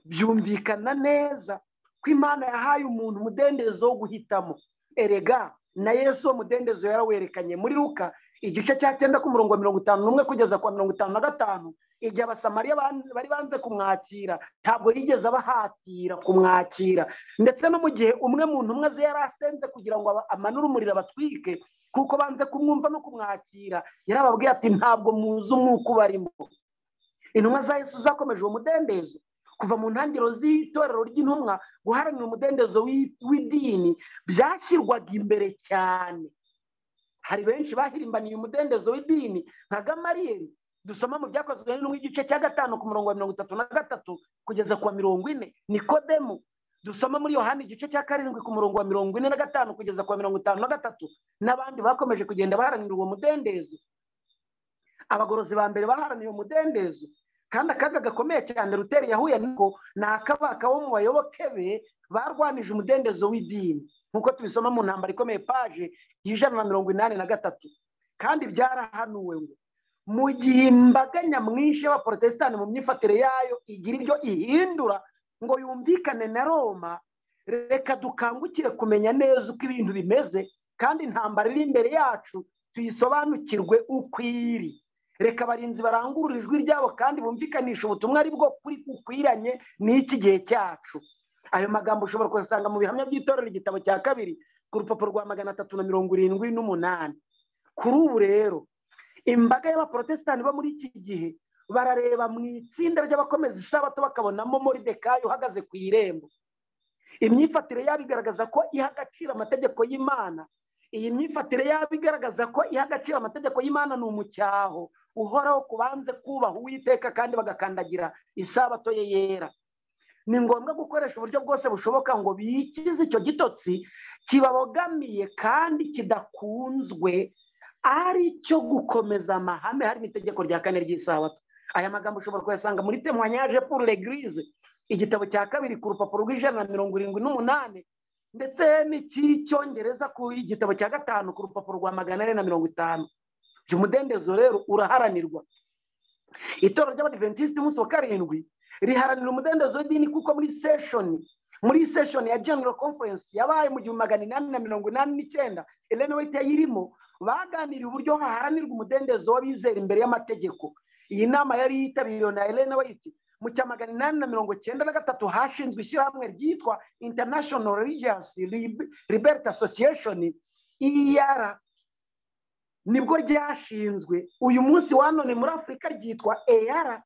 Byumvikana neza ko Imana yahaye umuntu umudendezo wo guhitamo. Erega na Yesu umudendezo yarawerekanye muri Luka igice cya 9 ku murongo wa 51 kugeza kwa 55. Igihe Abasamariya bari banze kumwakira, ntabwo yigeze abahatira kumwakira, ndetse no mu gihe umwe muntu umwe aze yarasenze kugira ngo amanure umuriro abatwike kuko banze kumwumva no kumwakira, yarababwiye ati ntabwo muzi umwuka ubarimo. Intumwa za Yesu zakomeje uwo mudendezo kuva mu ntangiriro z'itorero ry'intumwa. Guharanira umudendezo w'idini byashyirwaga imbere cyane. Hari benshi bahirimbaniye umudendezo w'idini nka Gamariyeli, dusoma mu Byakozwe n'Intumwa igice cya 5 ku murongo wa 33 kugeza kwa 40. Nikodemu, dusoma muri Yohana igice cya 7 ku murongo wa 45 kugeza kwa 53, n'abandi bakomeje kugenda baharanira uwo mudendezo. Abagorozi ba mbere baharaniye uwo mudendezo, kandi akaga gakomeye cyane Luteri yahuye niko nakabaka wo mu bayoboke be barwanije umudendezo w'idini, nkuko tubisoma mu Ntambara Ikomeye paje 183. Kandi byarahanuwe ngo mu gihe imbaga nyamwinshi y'Abaprotestani mu myifatire yayo igira ibyo ihindura ngo yumvikane na Roma, reka dukangukire kumenya neza uko ibintu bimeze, kandi intambara iri imbere yacu tuyisobanukirwe ukwiri. Reka abarinzi barangurura ijwi ryabo kandi bumvikanisha ubutumwa ari bwo kuri ukwiranye n'iki gihe cyacu. Ayo magambo ushobora kuyasanga mu bihamya by'itorero igitabo cya 2 ku rupapuro rwa 378. Kuri ubu rero imbaga y'Abaprotestani bo muri iki gihe barareba mu itsinda ry'abakomeza isabato bakabonamo Moridekayi uhagaze ku irembo. Imyifatire yabo igaragaza ko iha agaciro amategeko y'Imana. Iyi myifatire yabo igaragaza ko iha agaciro amategeko y'Imana ni umucyaho uhoraho kubanze kubaha Uwiteka kandi bagakandagira isabato ye yera. Ni ngombwa gukoresha uburyo bwose bushoboka ngo bikize icyo gitotsi kibabogamiye kandi kidakunzwe, ari cyo gukomeza amahame hari itegeko rya 4 ry'isabato. Aya magambo ushobora kuyasanga muri Témoignage pour l'Église igitabo cya 2 ku rupapuro rw'178, ndetse n'icyongereza ku igitabo cya 5 ku rupapuro rwa 450. Uyu mudendezo rero uraharanirwa. Itorero ry'Abadventiste umunsi wa 7 riharanira umudendezo w'idini kuko muri session ya General Conference yabaye mu 1889 Ellen White yayirimo, baganiriye uburyo haharanirwa umudendezo w'abizera imbere y'amategeko. Iyi nama yari yitabiriwe na Ellen White. Mu cya 1893 hashinzwe ishyirahamwe ryitwa International Religious Liberty Association, IR. Nibwo ryashinzwe. Uyu munsi wa none muri Afurika ryitwa EAR.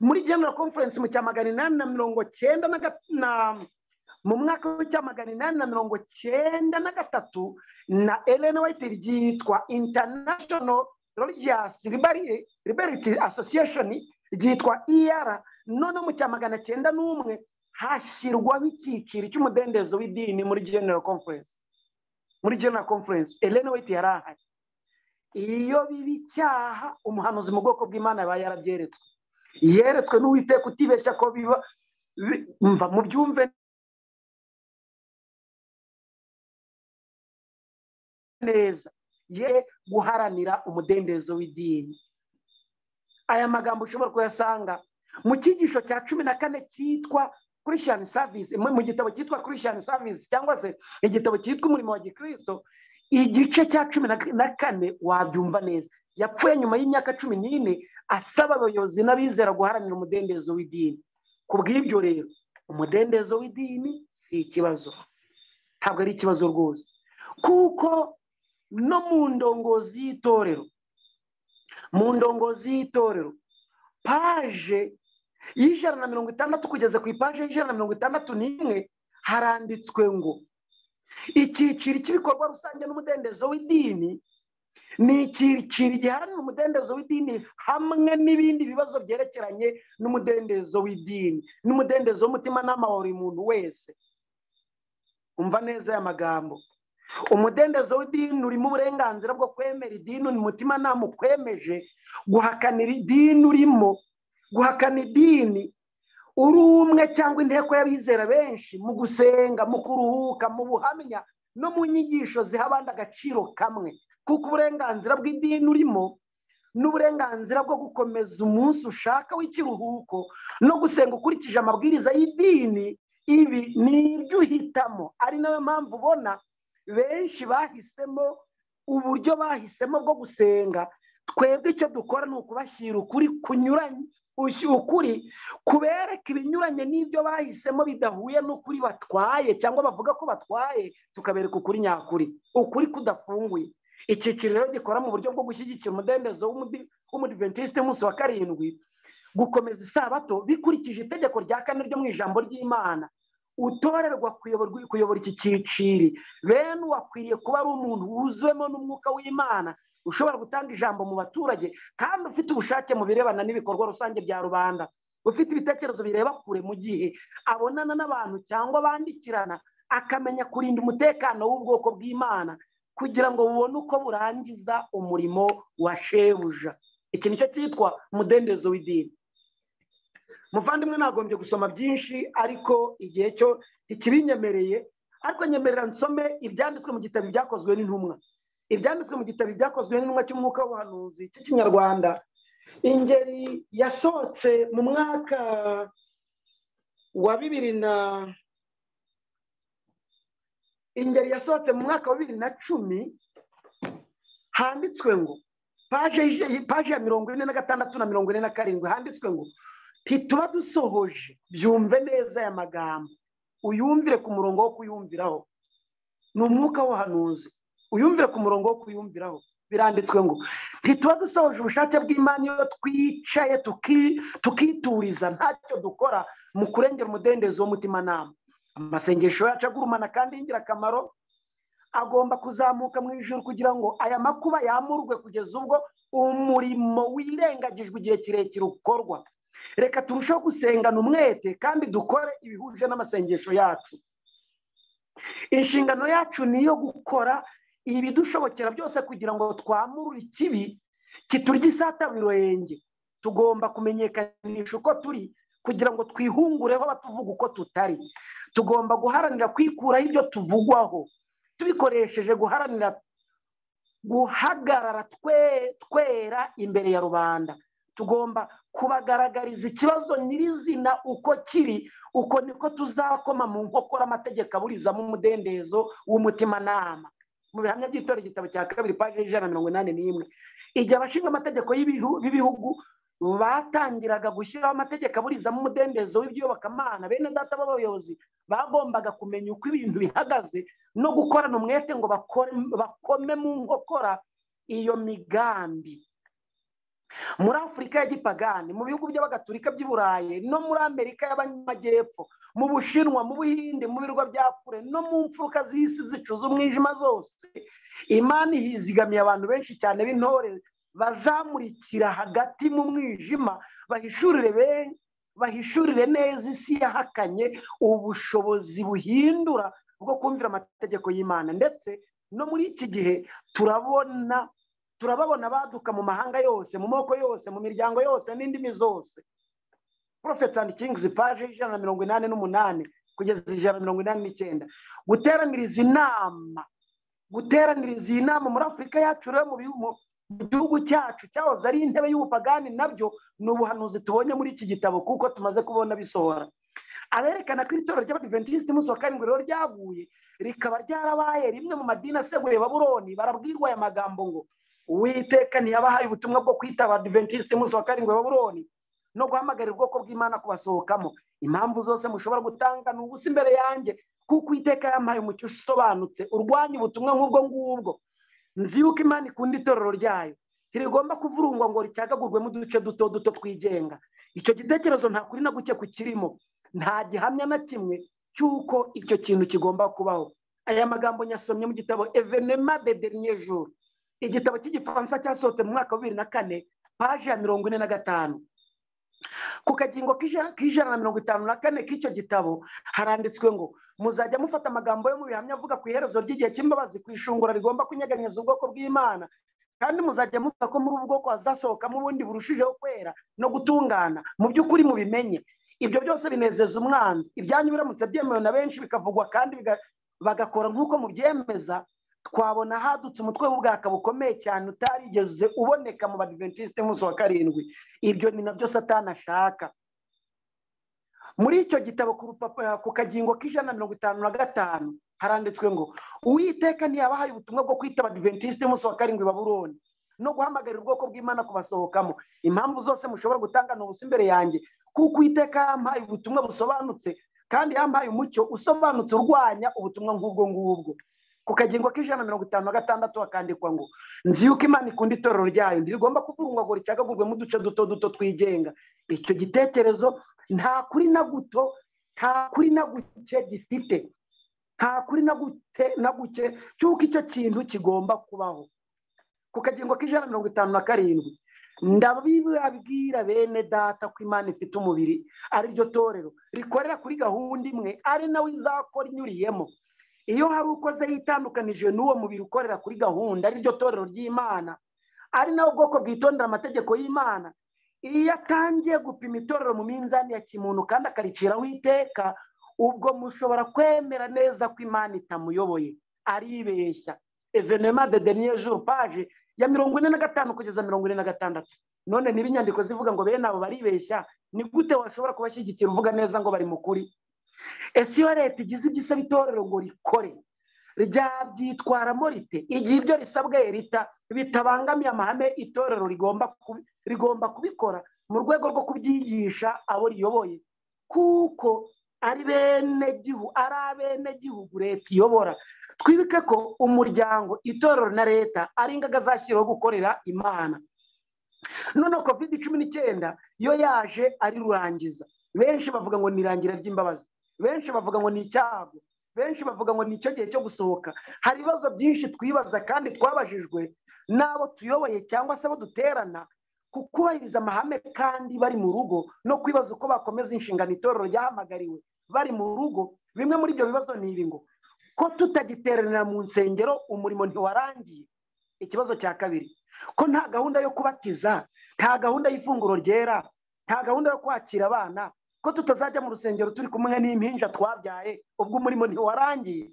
Muri General Conference mu cya 1890 mu mwaka wa 1893 na Ellen White ryitwa International Religious Liberty Association ryitwa IR. None mu cya 1901 hashyirwaho icyiciro cy'umudendezo w'idini muri General Conference. Muri General Conference Ellen White yarahari. Iyo bibi cyaha umuhanuzi mu bwoko bw'Imana yaba yarabyeretswe, yeretswe n'Uwiteka utibeshya ko biba mva mu byumve neza ye guharanira umudendezo w'idini. Aya magambo ushobora kuyasanga mu cyigisho cya 14 cyitwa Christian Service, mu gitabo cyitwa Christian Service cyangwa se igitabo cyitwa Umurimo wa Gikristo igice cya 14. Wabyumva neza. Yapfuye nyuma y'imyaka 14 asaba abayobozi n'abizera guharanira umudendezo w'idini. Kubw'ibyo rero umudendezo w'idini si ikibazo, ntabwo ari ikibazo rwose, kuko no mu ndongozi y'itorero paje y'160 kugeza ku ipaje y'161 haranditswe ngo icyiciro cy'ibikorwa rusange n'umudendezo w'idini ni icyiciro giharanira umudendezo w'idini hamwe n'ibindi bibazo byerekeranye n'umudendezo w'idini n'umudendezo w'umutimanama wa buri muntu wese. Umva neza aya magambo. Umudendezo w'idini urimo uburenganzira bwo kwemera idini umutimanama ukwemeje, guhakanira idini urimo, guhakana idini uri umwe cyangwa inteko y'abizera benshi mu gusenga, mu kuruhuka, mu buhamya no mu nyigisho ziha abandi agaciro kamwe. Kuko uburenganzira bw'idini urimo n'uburenganzira bwo gukomeza umunsi ushaka w'ikiruhuko no gusenga ukurikije amabwiriza y'idini, ibi ni ibyo uhitamo. Ari nayo mpamvu ubona benshi bahisemo uburyo bahisemo bwo gusenga. Twebwe icyo dukora ni ukubashyira ukuri kunyuranye, ukuri kubereka ibinyuranye n'ibyo bahisemo bidahuye n'ukuri batwaye cyangwa bavuga ko batwaye, tukabereka ukuri nyakuri, ukuri kudafunguye. Icyiciro rero gikora mu buryo bwo gushyigikira umudendezo w'umudiventiste umunsi wa karindwi, gukomeza isabato bikurikije itegeko rya 4 ryo mu ijambo ry'Imana. Utorerwa kuyobora iki cyiciro bene wakwiriye kuba ari umuntu wuzuwemo n'umwuka w'Imana, ushobora gutanga ijambo mu baturage kandi ufite ubushake mu birebana n'ibikorwa rusange bya rubanda, ufite ibitekerezo bireba kure mu gihe abonana n'abantu cyangwa bandikirana, akamenya kurinda umutekano w'ubwoko bw'Imana kugira ngo bubone uko burangiza umurimo wa shebuja. Iki nicyo cyitwa umudendezo w'idini. Muvandimwe, nagombye gusoma byinshi ariko igihe cyo ikibinyemereye, ariko nyemerera nsome ibyanditswe mu gitabo byakozwe n'intumwa. Ibyanditswe mu gitabo byakozwe n'intumwa cy'umwuka w'ubuhanuzi cy'ikinyarwanda, ingeri yasohotse mu mwaka wa 2010, handitswe ngo paje ya 46 na 47, handitswe ngo ntituba dusohoje. Byumve neza aya magambo, uyumvire ku murongo wo kuyumviraho. Ni umwuka w'ubuhanuzi, uyumvire ku murongo wo kuyumviraho. Biranditswe ngo ntituba dusohoje ubushake bw'Imana iyo twicaye tukituriza ntacyo dukora mu kurengera umudendezo w'umutimanama. Amasengesho yacu agurumana kandi y'ingirakamaro agomba kuzamuka mu ijuru kugira ngo aya makuba yamurwe kugeza ubwo umurimo wirengagijwe igihe kirekire ukorwa. Reka turusheho gusengana umwete kandi dukore ibihuje n'amasengesho yacu. Inshingano yacu niyo gukora ibidushobokera byose kugira ngo twamurure ikibi kiturya isatabirenge. Tugomba kumenyekanisha uko turi kugira ngo twihungureho batuvuga uko tutari. Tugomba guharanira kwikuraho ibyo tuvugwaho tubikoresheje guhagarara twera imbere ya rubanda. Tugomba kubagaragariza ikibazo nyirizina uko kiri, uko niko tuzakoma mu nkokora amategeko aburizamo umudendezo w'umutimanama. Mu bihamya by'itorero igitabo cya 2 paje 181, igihe abashinga amategeko b'ibihugu batangiraga gushyiraho amategeko aburizamo umudendezo w'iby'iyobokamana, bene data b'abayobozi bagombaga kumenya uko ibintu bihagaze no gukorana umwete ngo bakome mu nkokora iyo migambi. Muri Afurika ya gipagani, mu bihugu by'abagatulika by'i Burayi no muri Amerika y'Amajyepfo, mu Bushinwa, mu Buhinde, mu birwa bya kure no mu mfuruka z'isi zicuza umwijima zose, Imana ihizigamiye abantu benshi cyane b'intore bazamurikira hagati mu mwijima, bahishurire neza isi yahakanye ubushobozi buhindura bwo kumvira amategeko y'Imana. Ndetse no muri iki gihe turababona baduka mu mahanga yose, mu moko yose, mu miryango yose n'indimi zose. Prophets and Kings paje 188 kugeza 189. Guteraniriza inama muri Afurika yacu rero mu gihugu cyacu cyahoze ari intebe y'ubupagani, nabyo ni ubuhanuzi tubonye muri iki gitabo kuko tumaze kubona bisohora. Aberekana ko itorero ry'Abadiventiste umunsi wa karindwi rero ryaguye, rikaba ryarabaye rimwe mu madini aseguye Babuloni. Barabwirwa aya magambo ngo Uwiteka ntiyabahaye ubutumwa bwo kwita Abadiventiste umunsi wa karindwi Babuloni no guhamagarira ubwoko bw'Imana kubasohokamo. Impamvu zose mushobora gutanga ni ubusa imbere yanjye, kuko Uwiteka yampaye umucyo usobanutse urwanya ubutumwa nk'ubwo ngubwo. Nzi yuko Imana ikunda itorero ryayo, ntirigomba kuvurungwa ngo ricyagagurwe mu duce duto duto twigenga. Icyo gitekerezo nta kuri na guke kukirimo, nta gihamya na kimwe cy'uko icyo kintu kigomba kubaho. Aya magambo nyasomye mu gitabo Evenement des derniers jours igitabo cy'igifaransa cyasohotse mu mwaka wa 2004 paje ya 45. ku kagingo k'154 k'icyo gitabo haranditswe ngo muzajya mufata amagambo yo mu bihamya avuga ku iherezo ry'igihe cy'imbabazi ku ishungura rigomba kunyeganyeza ubwoko bw'Imana, kandi muzajya muvuga ko muri ubu bwoko hazasohokamo ubundi burushijeho kwera no gutungana. Mu by'ukuri mubimenye ibyo byose binezeza umwanzi. Ibyanyu biramutse byemewe na benshi bikavugwa kandi bagakora nk'uko mubyemeza, twabona hadutse umutwe w'ubwaka bukomeye cyane utarigeze uboneka mu Badventiste umunsi wa karindwi. Ibyo ni nabyo Satani ashaka. Muri icyo gitabo ku kagingo k'155 haranditswe ngo Uwiteka ntiyabahaye ubutumwa bwo kwita Badventiste umunsi wa karindwi Babuloni no guhamagarira ubwoko bw'Imana kubasohokamo. Impamvu zose mushobora gutangana ubusa imbere yanjye, kuko Uwiteka yampaye ubutumwa busobanutse kandi yampaye umucyo usobanutse urwanya ubutumwa nk'ubwo ngubwo. Ku kagingo k'156 hakandikwa ngo nzi yuko Imana ikunda itorero ryayo, ntirigomba kuvurungwa ngo ricagagurwemo uduce duto duto twigenga. Icyo gitekerezo nta kuri na guto, nta kuri na guke gifite, nta kuri na guke cy'uko icyo kintu kigomba kubaho. Ku kagingo k'157 ndabibabwira bene data ko Imana ifite umubiri ari ryo torero rikorera kuri gahunda imwe, ari nawe izakora inyuriyemo. Iyo hari ukoze yitandukanije n'uwo mubiri ukorera kuri gahunda ari ryo torero ry'Imana, ari nawe ubwoko bwitondera amategeko y'Imana, iyo atangiye gupima itorero mu minzani ya kimuntu kandi akariciraho iteka, ubwo mushobora kwemera neza ko Imana itamuyoboye. Aribeshya. Evenement de dernier jour page ya 45 kugeza 46. None niba inyandiko zivuga ngo bene abo baribeshya, ni gute washobora kubashyigikira uvuga neza ngo bari mu kuri? Ese iyo leta igize igisaba itorero ngo rikore, ryabyitwaramo rite igihe ibyo risabwe rita bitabangamiye amahame itorero rigomba kubikora mu rwego rwo kubyigisha abo riyoboye, kuko ari abenegihugu leta iyobora. Twibuke ko umuryango, itorero na leta ari ingaga zashyiriweho gukorera Imana. None COVID-19 yo yaje ari rurangiza. Benshi bavuga ngo ni irangira ry'imbabazi, benshi bavuga ngo ni icyago, benshi bavuga ngo ni icyo gihe cyo gusohoka. Hari ibibazo byinshi twibaza kandi twabajijwe n'abo tuyoboye cyangwa se abo duterana ku kubahiriza amahame kandi bari mu rugo, no kwibaza uko bakomeza inshingano itorero ryahamagariwe bari mu rugo. Bimwe muri ibyo bibazo ni ibi ngo ko tutagiteranira mu nsengero umurimo ntiwarangiye. Ikibazo cya kabiri, ko nta gahunda yo kubatiza, nta gahunda y'ifunguro ryera, nta gahunda yo kwakira abana, ko tutazajya mu rusengero turi kumwe n'impinja twabyaye, ubwo umurimo ntiwarangiye.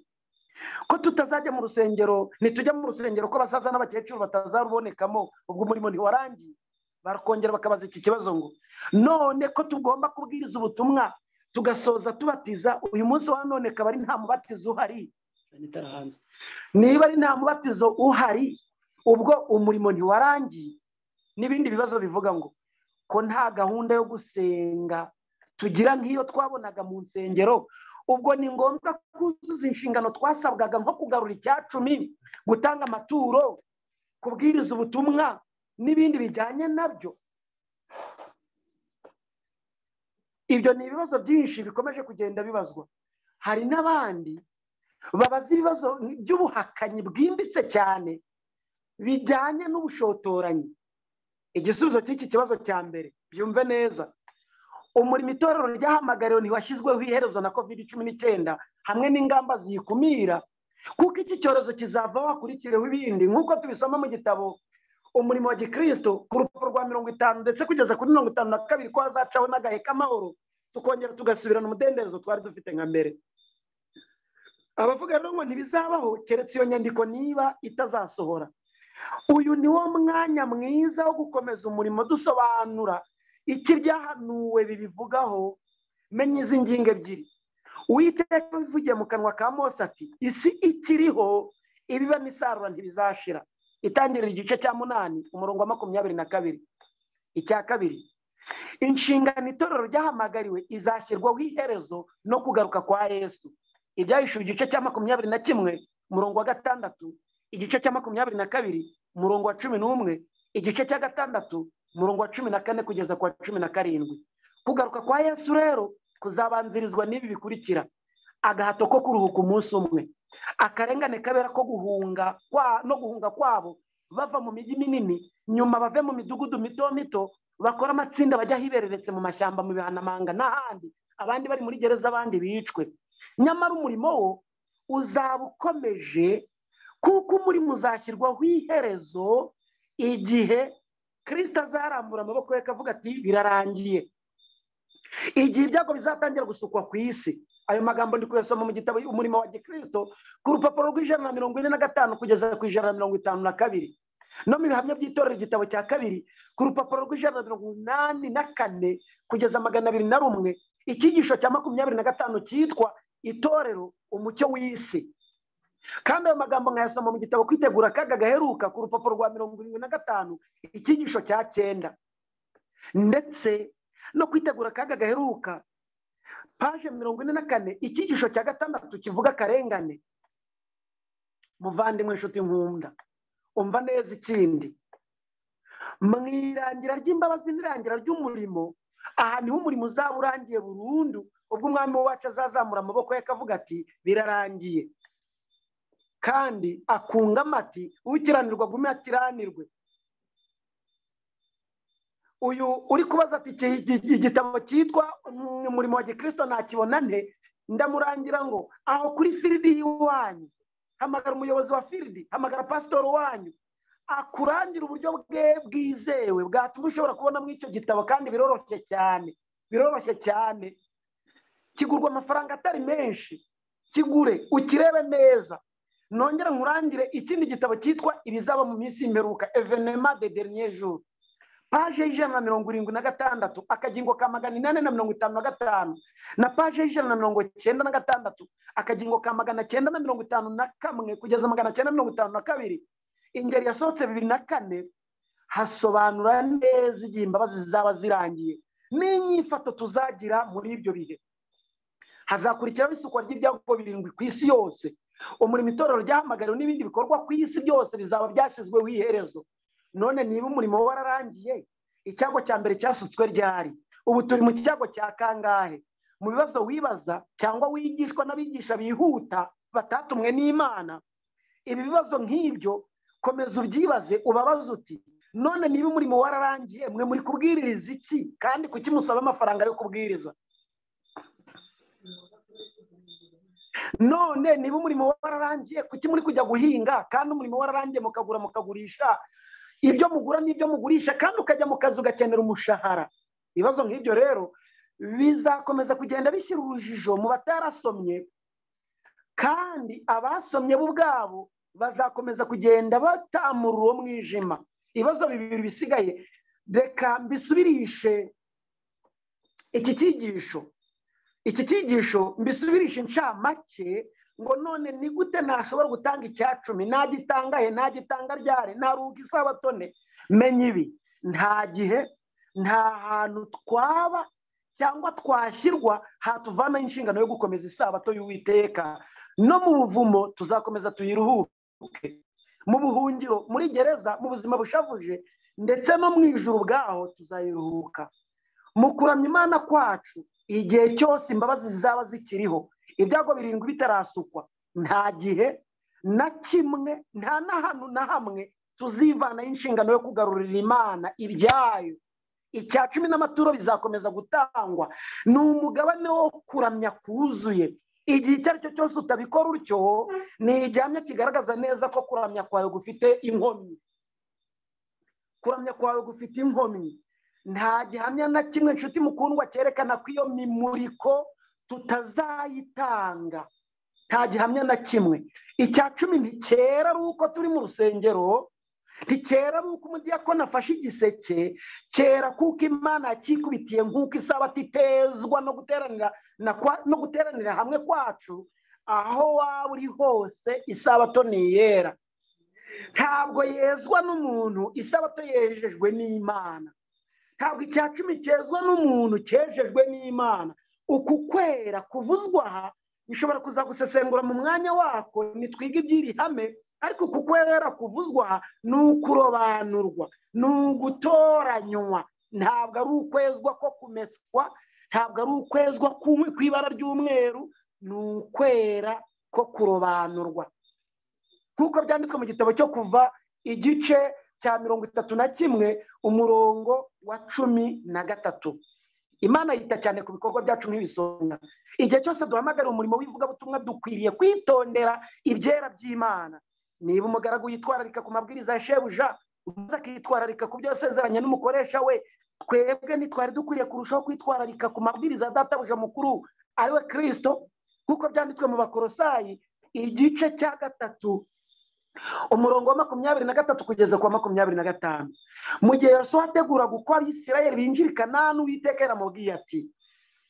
Ko tutazajya mu rusengero, nitujya mu rusengero ko basaza n'abakecuru batazarubonekamo, ubwo umurimo ntiwarangiye. Barakongera bakabaza iki kibazo ngo none ko tugomba kubwiriza ubutumwa tugasoza tubatiza, uyu munsi wa none kaba ari nta mubatizo uhari. Niba ari nta mubatizo uhari, ubwo umurimo ntiwarangiye. N'ibindi bibazo bivuga ngo ko nta gahunda yo gusenga tugira nk'iyo twabonaga mu nsengero, ubwo ni ngombwa kuzuza inshingano twasabwaga nko kugarura icyacumi, gutanga amaturo, kubwiriza ubutumwa n'ibindi bijyanye nabyo. Ibyo ni ibibazo byinshi bikomeje kugenda bibazwa. Hari n'abandi babaza ibibazo by'ubuhakanyi bwimbitse cyane bijyanye n'ubushotoranyi. Igisubizo cy'iki kibazo cya mbere byumve neza: umurimo itorero ryahamagariwe ntiwashyizweho iherezo na COVID-19 hamwe n'ingamba ziyikumira, kuko iki cyorezo kizavaho hakurikireho ibindi, nk'uko tubisoma mu gitabo umurimo wa gikristo ku rupapuro rwa 50 ndetse kugeza kuri 52 ko hazacaho n'agahe k'amahoro, tukongera tugasubirana umudendezo twari dufite nka mbere. Abavuga rero ngo ntibizabaho keretse iyo nyandiko niba itazasohora. Uyu ni wo mwanya mwiza wo gukomeza umurimo dusobanura iki byahanuwe bibivugaho. Menya izi ngingo ebyiri. Uwiteka bivugiye mu kanwa ka Mose ati isi ikiriho ibiba n'isarura ntibizashira. Itangirira igice cya 8 umurongo wa 22. Icya kabiri, inshingano itorero ryahamagariwe izashyirwaho iherezo no kugaruka kwa Yesu. Ibyahishuwe igice cya 21 umurongo wa 6, igice cya 22 umurongo wa 11, igice cya 6 umurongo wa 14 kugeza kwa 17. Kugaruka kwa Yesu rero kuzabanzirizwa n'ibi bikurikira: agahato ko kuruhuka umunsi umwe, akarengane kabera ko guhunga kwabo bava mu mijyi minini nyuma bave mu midugudu mito mito bakora amatsinda bajya hibereretse mu mashyamba mu bihanamanga n'ahandi, abandi bari muri gereza abandi bicwe. Nyamara umurimo wo uzaba ukomeje kuko umurimo uzashyirwaho iherezo igihe Kristo azarambura amaboko ye akavuga ati birarangiye, igihe ibyago bizatangira gusukwa ku isi. Ayo magambo ndi kuyasoma mu gitabo umurimo wa Gikristo ku rupapuro rw'145 kugeza ku 152, no mu bihamya by'itorero igitabo cya kabiri ku rupapuro rw'184 kugeza 201, icyigisho cya 25 cyitwa itorero umucyo w'isi. Kandi ayo magambo nkayasoma mu gitabo kwitegura akaga gaheruka ku rupapuro rwa 75 icyigisho cya 9, ndetse no kwitegura akaga gaheruka paje 44 icyigisho cya 6 kivuga akarengane. Muvandimwe inshuti nkunda, umva neza ikindi, mwirangira ry'imbabazi n'irangira ry'umurimo, aha niho umurimo uzaba urangiye burundu ubwo umwami wacu azazamura amaboko ye akavuga ati birarangiye, kandi akunga amati ukiranirwa gume akiranirwe. Uyu uri kubaza ati igitabo cyitwa umurimo wa Gikristo nakibona nte, ndamurangira ngo aho kuri firidi y'iwanyu hamagara umuyobozi wa firidi, hamagara pasitoro wanyu akurangira uburyo bwe bwizewe bwatuma ushobora kubona muri icyo gitabo. Kandi biroroshye cyane, kigurwa amafaranga atari menshi, kigure ukirebe neza. Nongera nkurangire ikindi gitabo cyitwa ibizaba mu minsi y'imperuka, evenement de dernier jour, paje 176 akagingo ka 855 na paje 196 akagingo ka 951 kugeza 952. Ingeri yasohotse 2004 hasobanura neza igihe imbabazi zizaba zirangiye n'inyifato tuzagira muri ibyo bihe. Hazakurikiraho isukwa ry'ibyago 7 ku isi yose. Umurimo itorero ryahamagariwe n'ibindi bikorwa ku isi byose bizaba byashyizweho iherezo. None niba umurimo wararangiye, icyago cya mbere cyasutswe ryari? Ubu turi mu cyago cya kangahe? Mu bibazo wibaza cyangwa wigishwa n'abigisha bihuta batatumwe n'Imana, ibi bibazo nk'ibyo komeza ubyibaze, ubabaza uti none niba umurimo wararangiye mwe muri kubwiriza iki kandi kuki musaba amafaranga yo kubwiriza? None niba umurimo wararangiye kuki muri kujya guhinga kandi umurimo wararangiye mukagura mukagurisha ibyo mugura n'ibyo mugurisha kandi ukajya mu kazi ugakenera umushahara? Ibibazo nk'ibyo rero bizakomeza kugenda bishyira urujijo mu batarasomye, kandi abasomye bo ubwabo bazakomeza kugenda batamura uwo mwijima. Ibibazo bibiri bisigaye, reka mbisubirishe iki cyigisho mbisubirishe incamake ngo none ni gute ntashobora gutanga icya 10? Nagitanga he? Nagitanga ryari? Naruga isabato ne? Menya ibi, nta gihe nta hantu twaba cyangwa twashyirwa hatuvanaho inshingano yo gukomeza isabato y'Uwiteka. No mu buvumo tuzakomeza tuyiruhuke, mu buhungiro, muri gereza, mu buzima bushavuje, ndetse no mu ijuru bwaho tuzayiruhuka. Mu kuramya Imana kwacu igihe cyose imbabazi zizaba zikiriho, ibyago 7 bitarasukwa, nta gihe na kimwe, nta n'ahantu na hamwe tuzivanaho inshingano yo kugarurira Imana ibyayo. Icya 10 n'amaturo bizakomeza gutangwa. Ni umugabane wo kuramya kuzuye. Igihe icyo ari cyo cyose utabikora utyo, ni igihamya kigaragaza neza ko kuramya kwawe gufite inkomyi. Kuramya kwawe gufite inkomyi. Nta gihamya na kimwe nshuti mukundwa cyerekana ko iyo mimuriko tutazayitanga. Nta gihamya na kimwe. Icya 10 nticyera ari uko turi mu rusengero, nticyera ari uko umudiyakoni afashe igiseke, cyera kuko Imana yakikubitiye nk'uko isabato itezwa no guteranira hamwe kwacu. Aho waba uri hose isabato ni iyera. Ntabwo yezwa n'umuntu, isabato yejejwe n'Imana. Ntabwo icya 10 cyezwa n'umuntu, cyejejwe n'Imana. Uku kwera kuvuzwa aha bishobora kuzagusesengura mu mwanya wako nitwiga iby'iri hame, ariko uku kwera kuvuzwa aha ni ukurobanurwa, ni ugutoranywa. Ntabwo ari ukwezwa ko kumeswa, ntabwo ari ukwezwa kw'ibara ry'umweru, ni ukwera ko kurobanurwa. Nk'uko byanditswe mu gitabo cyo Kuva igice cya 31 umurongo wa 13. Imana yita cyane ku bikorwa byacu nk'ibisonga. Igihe cyose duhamagara umurimo w'ivugabutumwa dukwiriye kwitondera ibyera by'Imana. Niba umugaragu yitwararika ku mabwiriza ya shebuja, umaze akitwararika ku byo yasezeranye n'umukoresha we, twebwe ntitwari dukwiriye kurushaho kwitwararika ku mabwiriza ya databuja mukuru ariwe Kristo, kuko byanditswe mu Bakolosayi igice cya 3 umurongo wa 23 kugeza kwa 25. Mu gihe Yosuwa ategura gukora Abisirayeli binjira i Kanani, Uwiteka yaramubwiye ati,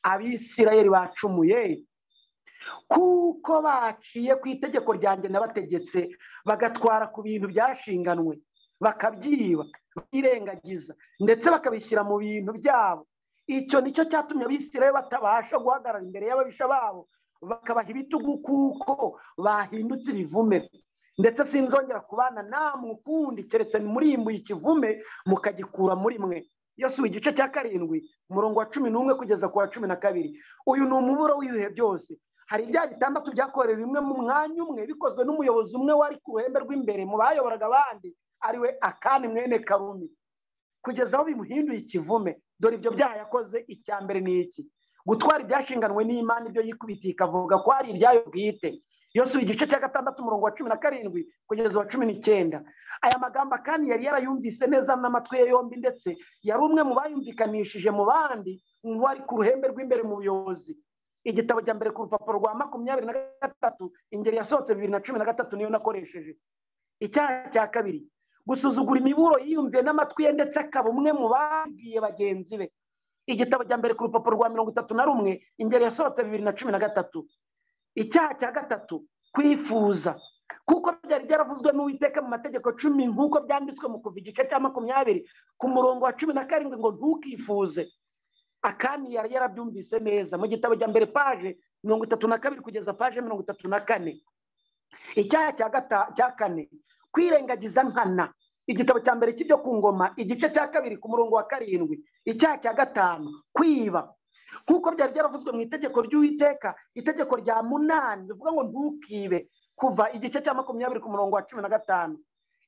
Abisirayeli bacumuye kuko baciye ku itegeko ryanjye nabategetse, bagatwara ku bintu byashinganwe, bakabyiba, birengagiza, ndetse bakabishyira mu bintu byabo. Icyo nicyo cyatumye Abisirayeli batabasha guhagarara imbere y'ababisha babo, bakabaha ibitugu kuko bahindutse ibivume. Ndetse sinzongera kubana namwe ukundi keretse murimbuye ikivume mukagikura muri mwe. Yosuwa igice cya 7 umurongo wa 11 kugeza ku wa 12. Uyu ni umuburo w'ibihe byose. Hari ibyaha 6 byakorewe bimwe mu mwanya umwe, bikozwe n'umuyobozi umwe wari ku ruhembe rw'imbere mu bayoboraga abandi, ariwe Akani mwene Karumi, kugeza aho bimuhinduye ikivume. Dore ibyo byaha yakoze. Icya mbere ni iki: gutwara ibyashinganwe n'Imana, ibyo yikubitiye ikavuga ko ari ibyayo bwite. Yosuwa igice cya 6 umurongo wa 17 kugeza wa 19. Aya magambo Akani yari yarayumvise neza n'amatwi ye yombi, ndetse yari umwe mu bayumvikanishije mu bandi wari ku ruhembe rw'imbere mu buyobozi. Igitabo cya mbere ku rupapuro rwa 23 ingeri yasohotse 2013 niyo nakoresheje. Icyaha cya kabiri: gusuzugura imiburo yiyumviye n'amatwi ye, ndetse akaba umwe mu babwiye bagenzi be. Igitabo cya mbere ku rupapuro rwa 31 ingeri yasohotse 2013. Icyaha cya gatatu: kwifuza, kuko byari byaravuzwe n'Uwiteka mu mategeko 10 nk'uko byanditswe mu Kuva igice cya 20 ku murongo wa 17 ngo ntukifuze. Akani yari yarabyumvise neza. Mu gitabo cya mbere paje 32 kugeza paje 34. Icyaha cya kane: kwirengagiza nkana. Igitabo cya mbere cy'ibyo ku ngoma igice cya 2 ku murongo wa 7. Icyaha cya 5: kwiba, kuko byari byaravuzwe mu itegeko ry'Uwiteka, itegeko rya 8 bivuga ngo ntukibe, Kuva igice cya 20 ku murongo wa 15.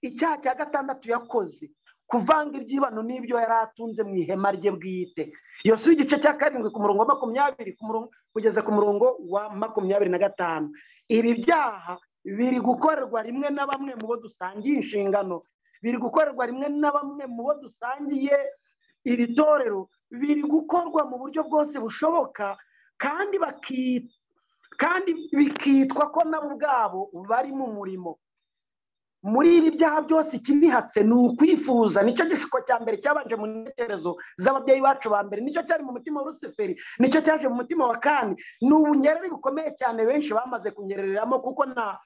Icyaha cya 6 yakoze: kuvanga ibyibano n'ibyo yari atunze mu ihema rye bwite. Yosuwa igice cya 7 ku murongo wa 20 kugeza ku murongo wa 25. Ibi byaha biri gukorerwa rimwe na bamwe mu bo dusangiye inshingano, biri gukorerwa rimwe na bamwe mu bo dusangiye iri torero, biri gukorwa mu buryo bwose bushoboka, kandi bikitwa ko nabo ubwabo bari mu murimo. Muri ibi byaha byose ikibihatse ni ukwifuza. Nicyo gishuko cya mbere cyabanje mu ntekerezo z'ababyeyi bacu ba mbere, nicyo cyari mu mutima wa Rusiferi, nicyo cyaje mu mutima wa Kani. Ni ubunyereri bukomeye cyane benshi bamaze kunyerereramo, kuko na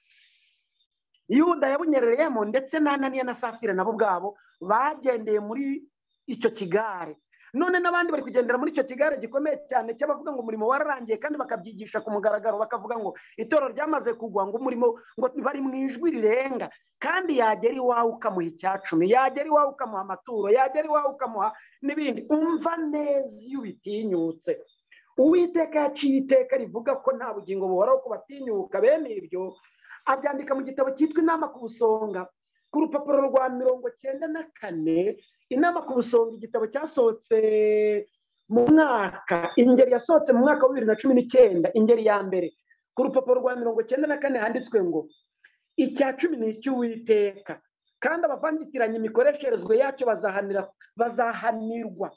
Yuda yabunyerereyemo, ndetse na Ananiya na Safira nabo ubwabo bagendeye muri icyo kigare. None n'abandi bari kugendera muri icyo kigare gikomeye cyane cy'abavuga ngo umurimo wararangiye, kandi bakabyigisha ku mugaragaro, bakavuga ngo itorero ryamaze kugwa, ngo umurimo ngo bari mu ijwi rirenga. Kandi yagera iwawe ukamuha icyacumi, yagera iwawe ukamuha amaturo, yagera iwawe ukamuha n'ibindi. Umva neza iyo ubitinyutse. Uwiteka yaciye iteka rivuga ko nta bugingo buhoraho ku batinyuka. Bene ibyo abyandika mu gitabo cyitwa Inama ku Busonga ku rupapuro rwa 94. Inama ku Busonga, igitabo cyasohotse mu mwaka, ingeri yasohotse mu mwaka wa 2019, ingeri ya mbere, ku rupapuro rwa 94 handitswe ngo icya 10 ni icy'Uwiteka, kandi abavangitiranya imikoresherezwe yacyo bazahanirwa,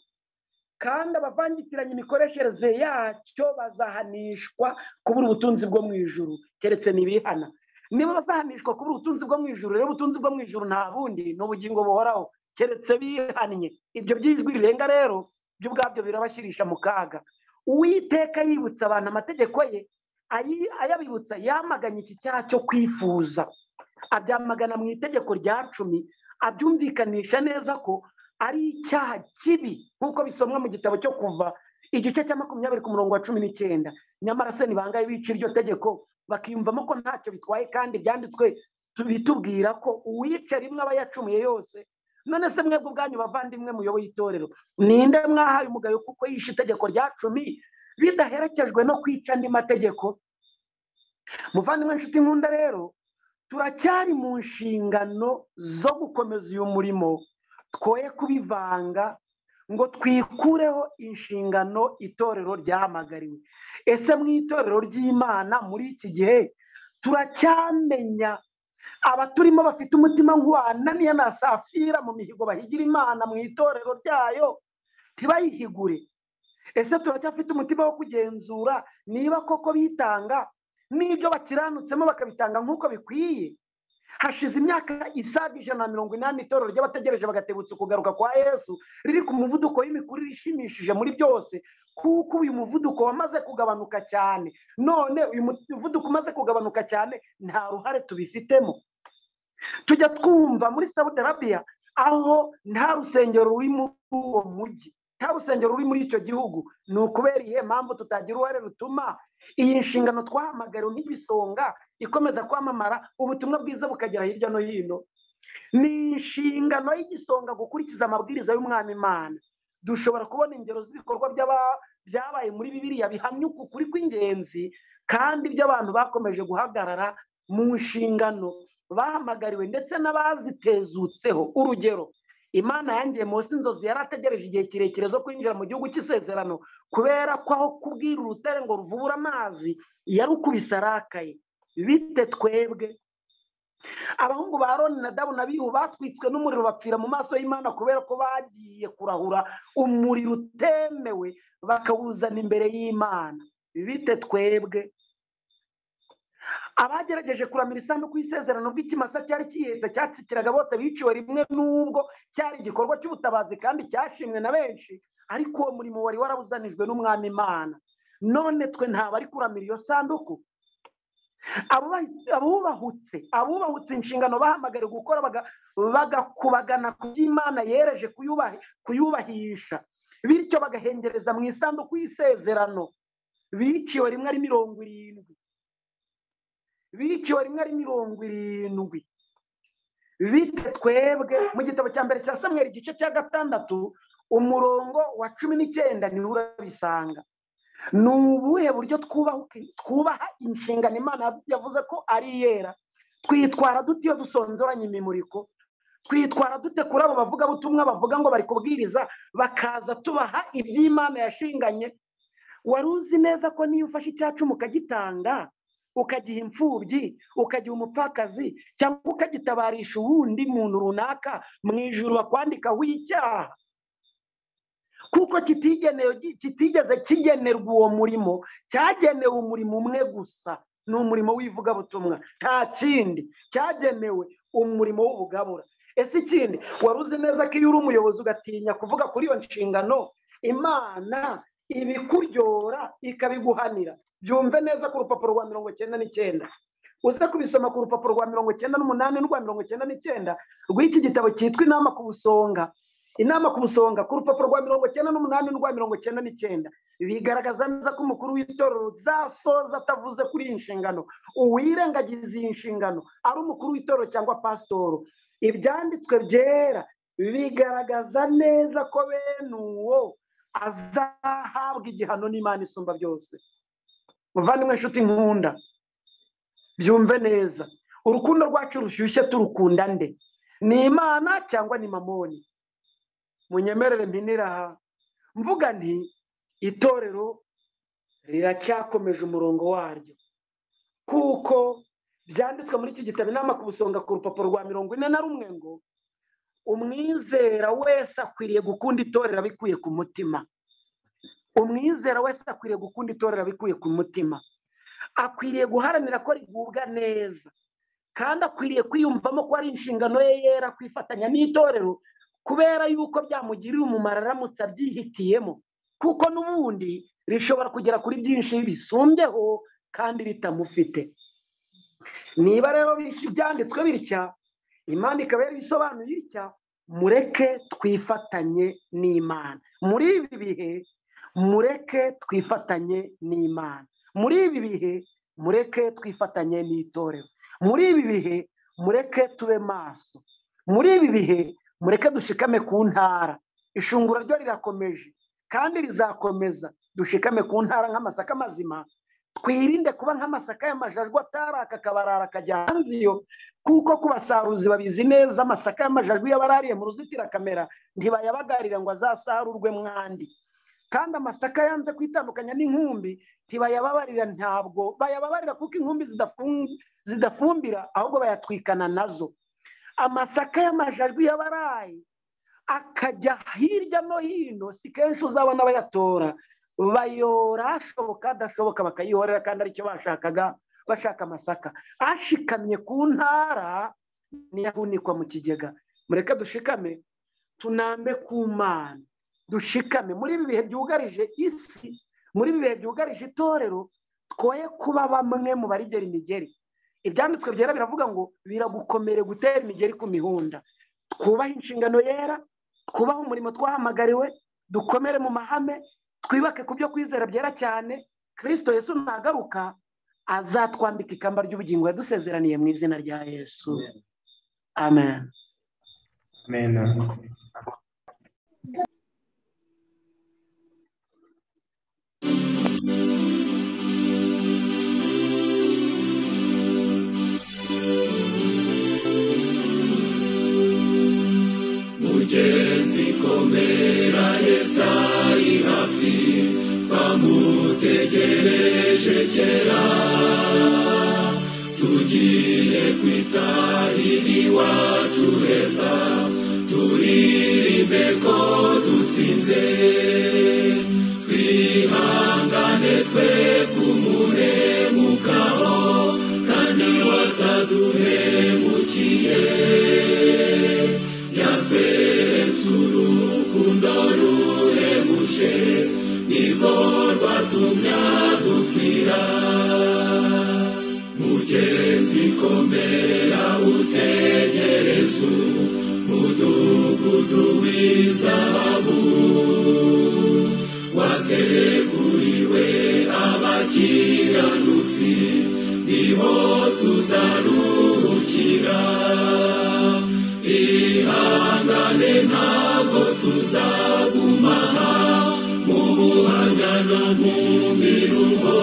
kandi abavangitiranya imikoreshereze yacyo bazahanishwa kubura ubutunzi bwo mu ijuru, keretse nibihana. Niba bazahanishwa kubura ubutunzi bwo mu ijuru, rero ubutunzi bwo mu ijuru nta bundi ni ubugingo buhoraho, keretse bihannye. Ibyo by'ijwi rirenga rero byo ubwabyo birabashyirisha mu kaga. Uwiteka yibutsa abantu amategeko ye, ayabibutsa yamaganye iki cyaha cyo kwifuza, abyamagana mu itegeko rya 10, abyumvikanisha neza ko ari icyaha kibi, nk'uko bisomwa mu gitabo cyo Kuva igice cya 20 ku murongo wa 19. Nyamara se nibangaye bica iryo tegeko bakiyumvamo ko ntacyo bitwaye, kandi byanditswe bitubwira ko uwica rimwe aba yacumuye yose. None se mwebwe ubwanyu bavandimwe muyoboye itorero, ninde mwahaye umugayo kuko yishe itegeko rya 10 bidaherekejwe no kwica andi mategeko? Muvandimwe nshuti nkunda, rero turacyari mu nshingano zo gukomeza uyu murimo, twoye kubivanga ngo twikureho inshingano itorero ryahamagariwe. Ese mu itorero ry'Imana muri iki gihe turacyamenya abaturimo bafite umutima nk'uwa Ananiya na Safira mu mihigo bahigira Imana mu itorero ryayo ntibayihigure? Ese turacyafite umutima wo kugenzura niba koko bitanga n'ibyo bakiranutsemo bakabitanga nk'uko bikwiye? Hashize imyaka isaga 180 itorero ry'abategereje bagatebutse kugaruka kwa Yesu riri ku muvuduko w'imikurire ishimishije muri byose, kuko uyu muvuduko wamaze kugabanuka cyane. None uyu muvuduko umaze kugabanuka cyane nta ruhare tubifitemo. Tujya twumva muri Saudi Arabia aho nta rusengero ruri muri uwo mujyi, nta rusengero ruri muri icyo gihugu. Ni ukubera iyihe mpamvu tutagira uruhare rutuma iyi nshingano twahamagariwe nk'ibisonga ikomeza kwamamara, ubutumwa bwiza bukagera hirya no hino? Ni inshingano y'igisonga gukurikiza amabwiriza y'Umwami Imana. Dushobora kubona ingero z'ibikorwa byabaye muri Bibiliya bihamya ukuri kw'ingenzi kandi by'abantu bakomeje guhagarara mu nshingano bahamagariwe ndetse n'abazitezutseho. Urugero, Imana yangiye Mose inzozi yari ategereje igihe kirekire zo kwinjira mu gihugu cy'isezerano, kubera ko aho kubwira urutare ngo ruvubure amazi yarukubise arakaye. Bite twebwe? Abahungu ba Aroni na Nadabu na Abihu batwitswe n'umuriro bapfira mu maso y'Imana kubera ko bagiye kurahura umuriro utemewe bakawuzana imbere y'Imana. Bite twebwe? Abagerageje kuramira isanduku y'isezerano bw'ikimasa cyari kihetse cyatsikiraga bose biciwe rimwe, nubwo cyari igikorwa cy'ubutabazi kandi cyashimwe na benshi, ariko uwo murimo wari warabuzanijwe n'Umwami Imana. None twe ntabari kuramira iyo sanduku? Abubahutse inshingano bahamagariwe gukora bagakubagana ku by'Imana yereje kuyubahisha, bityo bagahengereza mu isanduku y'isezerano, biciwe rimwe ari 70. Biciwe rimwe ari 70. Bite twebwe? Mu gitabo cya mbere cya Samweli igice cya 6 umurongo wa 19 niho urabisanga. Ni ubuhe buryo twubaha inshingano Imana yavuze ko ari yera? Twitwara dute iyo dusonzoranye imimuriko? Twitwara dute kuri abo bavuga butumwa bavuga ngo bari kubwiriza bakaza tubaha iby'Imana yashinganye? Wari uzi neza ko niyo ufashe icyacu mukagitanga, ukagiha imfubyi, ukagiha umupfakazi, cyangwa ukagitabarisha uwundi muntu runaka, mu ijuru bakwandikaho icyaha? Kuko kitigeze kigenerwa uwo murimo, cyagenewe umurimo umwe gusa, ni umurimo w'ivugabutumwa, nta kindi. Cyagenewe umurimo w'ubugabura. Ese ikindi, wari uzi neza ko iyo uri umuyobozi ugatinya kuvuga kuri iyo nshingano, Imana ibikuryora ikabiguhanira? Byumve neza ku rupapuro rwa 99, uze kubisoma ku rupapuro rwa 98 n'urwa 99 rw'iki gitabo cyitwa Inama ku Busonga. Inama ku Busonga ku rupapuro rwa 98 n'urwa 99 bigaragaza neza ko umukuru w'itorero zasoza atavuze kuri iyi nshingano, uwirengagiza iyi nshingano ari umukuru w'itorero cyangwa pasitoro. Ibyanditswe byera bigaragaza neza ko bene uwo azahabwa igihano n'Imana isumba byose. Muvandimwe nshuti nkunda, byumve neza, urukundo rwacu rushyushye turukunda nde? Ni Imana cyangwa ni Mamoni? Munyemerere mpinira mvuga nti itorero riracyakomeje umurongo waryo, kuko byanditswe muri iki gitabo Inama ku Busonga ku rupapuro rwa 41 ngo umwizera wese akwiriye gukunda itorero abikuye ku mutima. Umwizera wese akwiriye gukunda itorero abikuye ku mutima, akwiriye guharanira ko rigubwa neza, kandi akwiriye kwiyumvamo ko ari inshingano ye yera kwifatanya n'itorero, kubera yuko byamugirira umumaro aramutse abyihitiyemo, kuko n'ubundi rishobora kugera kuri byinshi bisumbyeho kandi ritamufite. Niba rero byanditswe bitya, Imana ikaba yaribisobanuye itya, mureke twifatanye n'Imana muri ibi bihe. Mureke twifatanye n'Imana muri ibi bihe. Mureke twifatanye n'itorero muri ibi bihe. Mureke tube maso muri ibi bihe. Mureke dushikame ku ntara. Ishungura ryo rirakomeje kandi rizakomeza. Dushikame ku ntara nk'amasaka mazima, twirinde kuba nk'amasaka y'amajajwa ataraka akabarara akajya hanze iyo, kuko ku basaruzi babizi neza amasaka y'amajajwa iyo barariye mu ruzitiro akamera ntibayabagarira ngo azasarurwe mwandi, kandi amasaka yanze kwitandukanya n'inkumbi ntibayababarira, ntabwo bayababarira kuko inkumbi zidafumbira ahubwo bayatwikana nazo. Amasaka y'amajajwa iyo baraye akajya hirya no hino si kenshi uzabona bayatora, bayora ashoboka adashoboka bakayihorera, kandi aricyo bashakaga, bashaka amasaka ashikamye ku ntara niyahunikwa mu kigega. Mureke dushikame tunambe ku Mana, dushikame muri ibi bihe byugarije isi, muri ibi bihe byugarije itorero, twoye kuba bamwe mu barigera imigeri. Ibyanditswe byera biravuga ngo biragukomere gutera imigeri ku mihunda. Twubahe inshingano yera, twubahe umurimo twahamagariwe, dukomere mu mahame, twibake ku byo kwizera byera cyane. Kristo Yesu nagaruka azatwambika ikamba ry'ubugingo yadusezeraniye mu izina rya Yesu. Amen. Amen. Mugenzi komera, Yesu ari hafi, twamutegereje kera, tugiye kwitahira iwacu heza, turirimbe ko dutsinze, twihangane twe kumuhemukaho, kandi wataduhemukiye, yatweretse urukundo ruhebuje, nirwo rwatumye dupfira. Mugenzi komera, utegereze umudugudu w'izahabu, wateguriwe abakiranutsi, niho tuzaruhukira. Ihangane ntabwo tuzagumaha, mu buhanya no mu miruho,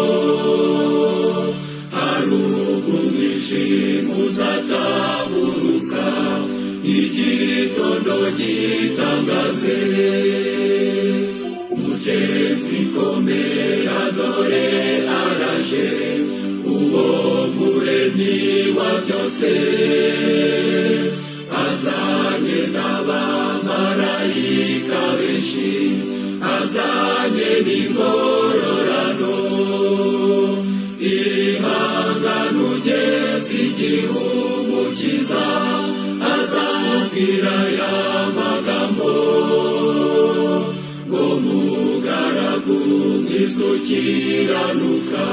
hari umwijima uzataburuka, igitondo gitangaze. Mugenzi komera, dore araje, uwo muremyi wa byose, azanye n'abamarayika benshi, azanye n'ingororano. Ihangane ugeze igihe umukiza azamubwira aya magambo, ngo mugaragu mwiza ukiranuka,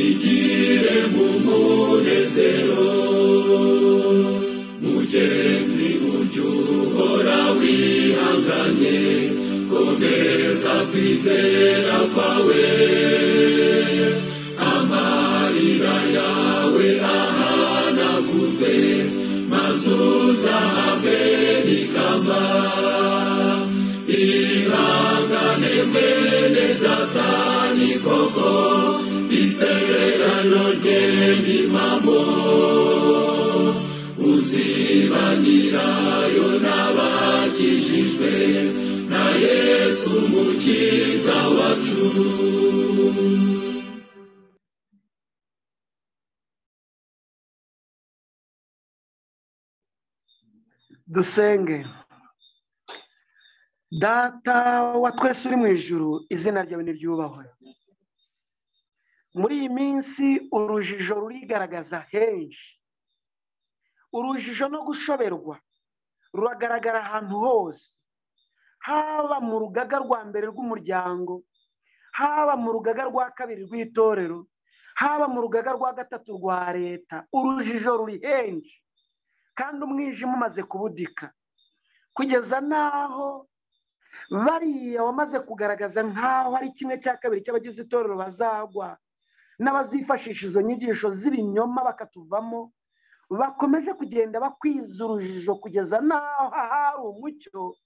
igire mu munezero. Mugenzi ujye uhora wihanganye, komeza kwizera kwawe, amarira yawe ahanagurwe, maze uzahabwe n'ikamba. Ihangane mwene data, ni koko isezerano rye ni impamo, uzibanirayo n'abakijijwe na Yesu umukiza wacu. Dusenge. Data wa twese uri mu ijuru, izina ryawe niryubahwe. Muri iyi minsi urujijo rurigaragaza henshi, urujijo no gushoberwa ruragaragara ahantu hose, haba mu rugaga rwa mbere rw'umuryango, haba mu rugaga rwa kabiri rw'itorero, haba mu rugaga rwa gatatu rwa leta. Urujijo ruri henshi kandi umwijima umaze kubudika, kugeza n'aho bariya wamaze kugaragaza nk'aho ari kimwe cya kabiri cy'abagize itorero bazagwa, n'abazifashisha izo nyigisho z'ibinyoma bakatuvamo, bakomeje kugenda bakwiza urujijo, kugeza n'aho hari umucyo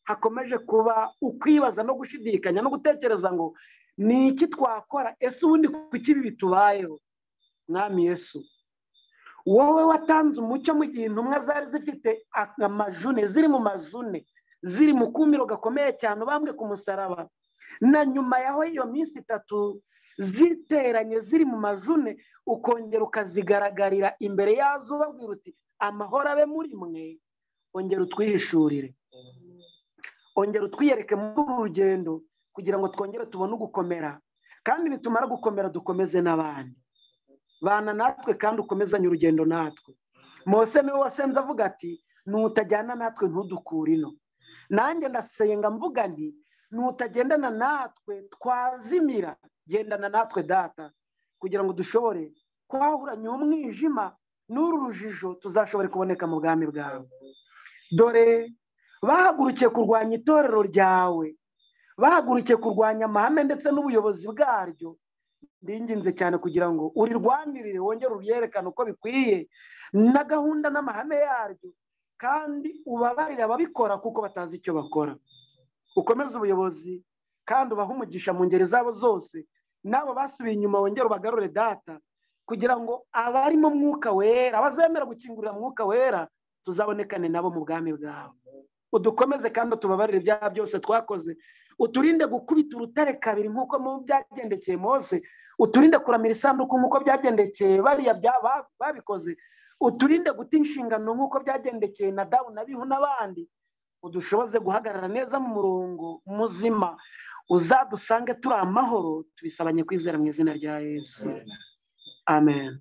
hakomeje kuba ukwibaza no gushidikanya no gutekereza ngo ni iki twakora? Ese ubundi kuki ibi bitubayeho? Mwami Yesu, wowe watanze umucyo mu gihe intumwa zari zifite amajune, ziri mu majune, ziri mu kumiro gakomeye cyane ubambwe ku musaraba, na nyuma yaho iyo minsi 3 ziteranye ziri mu majune, ukongera ukazigaragarira imbere yazo ubabwira uti amahoro abe muri mwe, ongera utwihishurire, ongera utwiyereke muri uru rugendo kugira ngo twongere tubone ugukomera, kandi nitumara gukomera dukomeze n'abandi. Bana natwe kandi ukomezanye urugendo natwe. Mose niwe wasenze avuga ati nutajyana natwe ntudukure ino. Nanjye ndasenga mvuga nti nutagendana natwe twazimira, gendana natwe Data kugira ngo dushobore kwahuranya umwijima n'uru rujijo, tuzashobore kuboneka mu bwami bwawe. Dore bahagurukiye kurwanya itorero ryawe, bahagurukiye kurwanya amahame ndetse n'ubuyobozi bwaryo. Ndinginze cyane kugira ngo urirwanirire, wongere uryerekane uko bikwiye na gahunda n'amahame yaryo, kandi ubabarire ababikora kuko batazi icyo bakora. Ukomeze ubuyobozi kandi ubahe umugisha mu ngeri zabo zose, nabo basubiye inyuma wongere ubagarure Data, kugira ngo abari mu mwuka wera, abazemera gukingurira mwuka wera, tuzabonekane nabo mu bwami bwawe. Udukomeze kandi utubabarire ibyaha byose twakoze, uturinde gukubita urutare kabiri nk'uko mu byagendekeye Mose, uturinde kuramira isanduku nk'uko byagendekeye bariya babikoze, uturinde guta inshingano nk'uko byagendekeye Nadabu na Abihu n'abandi. Udushoboze guhagarara neza mu murongo muzima, uzadusange turi amahoro, tubisabanye kwizera mu izina rya Yesu. Amen.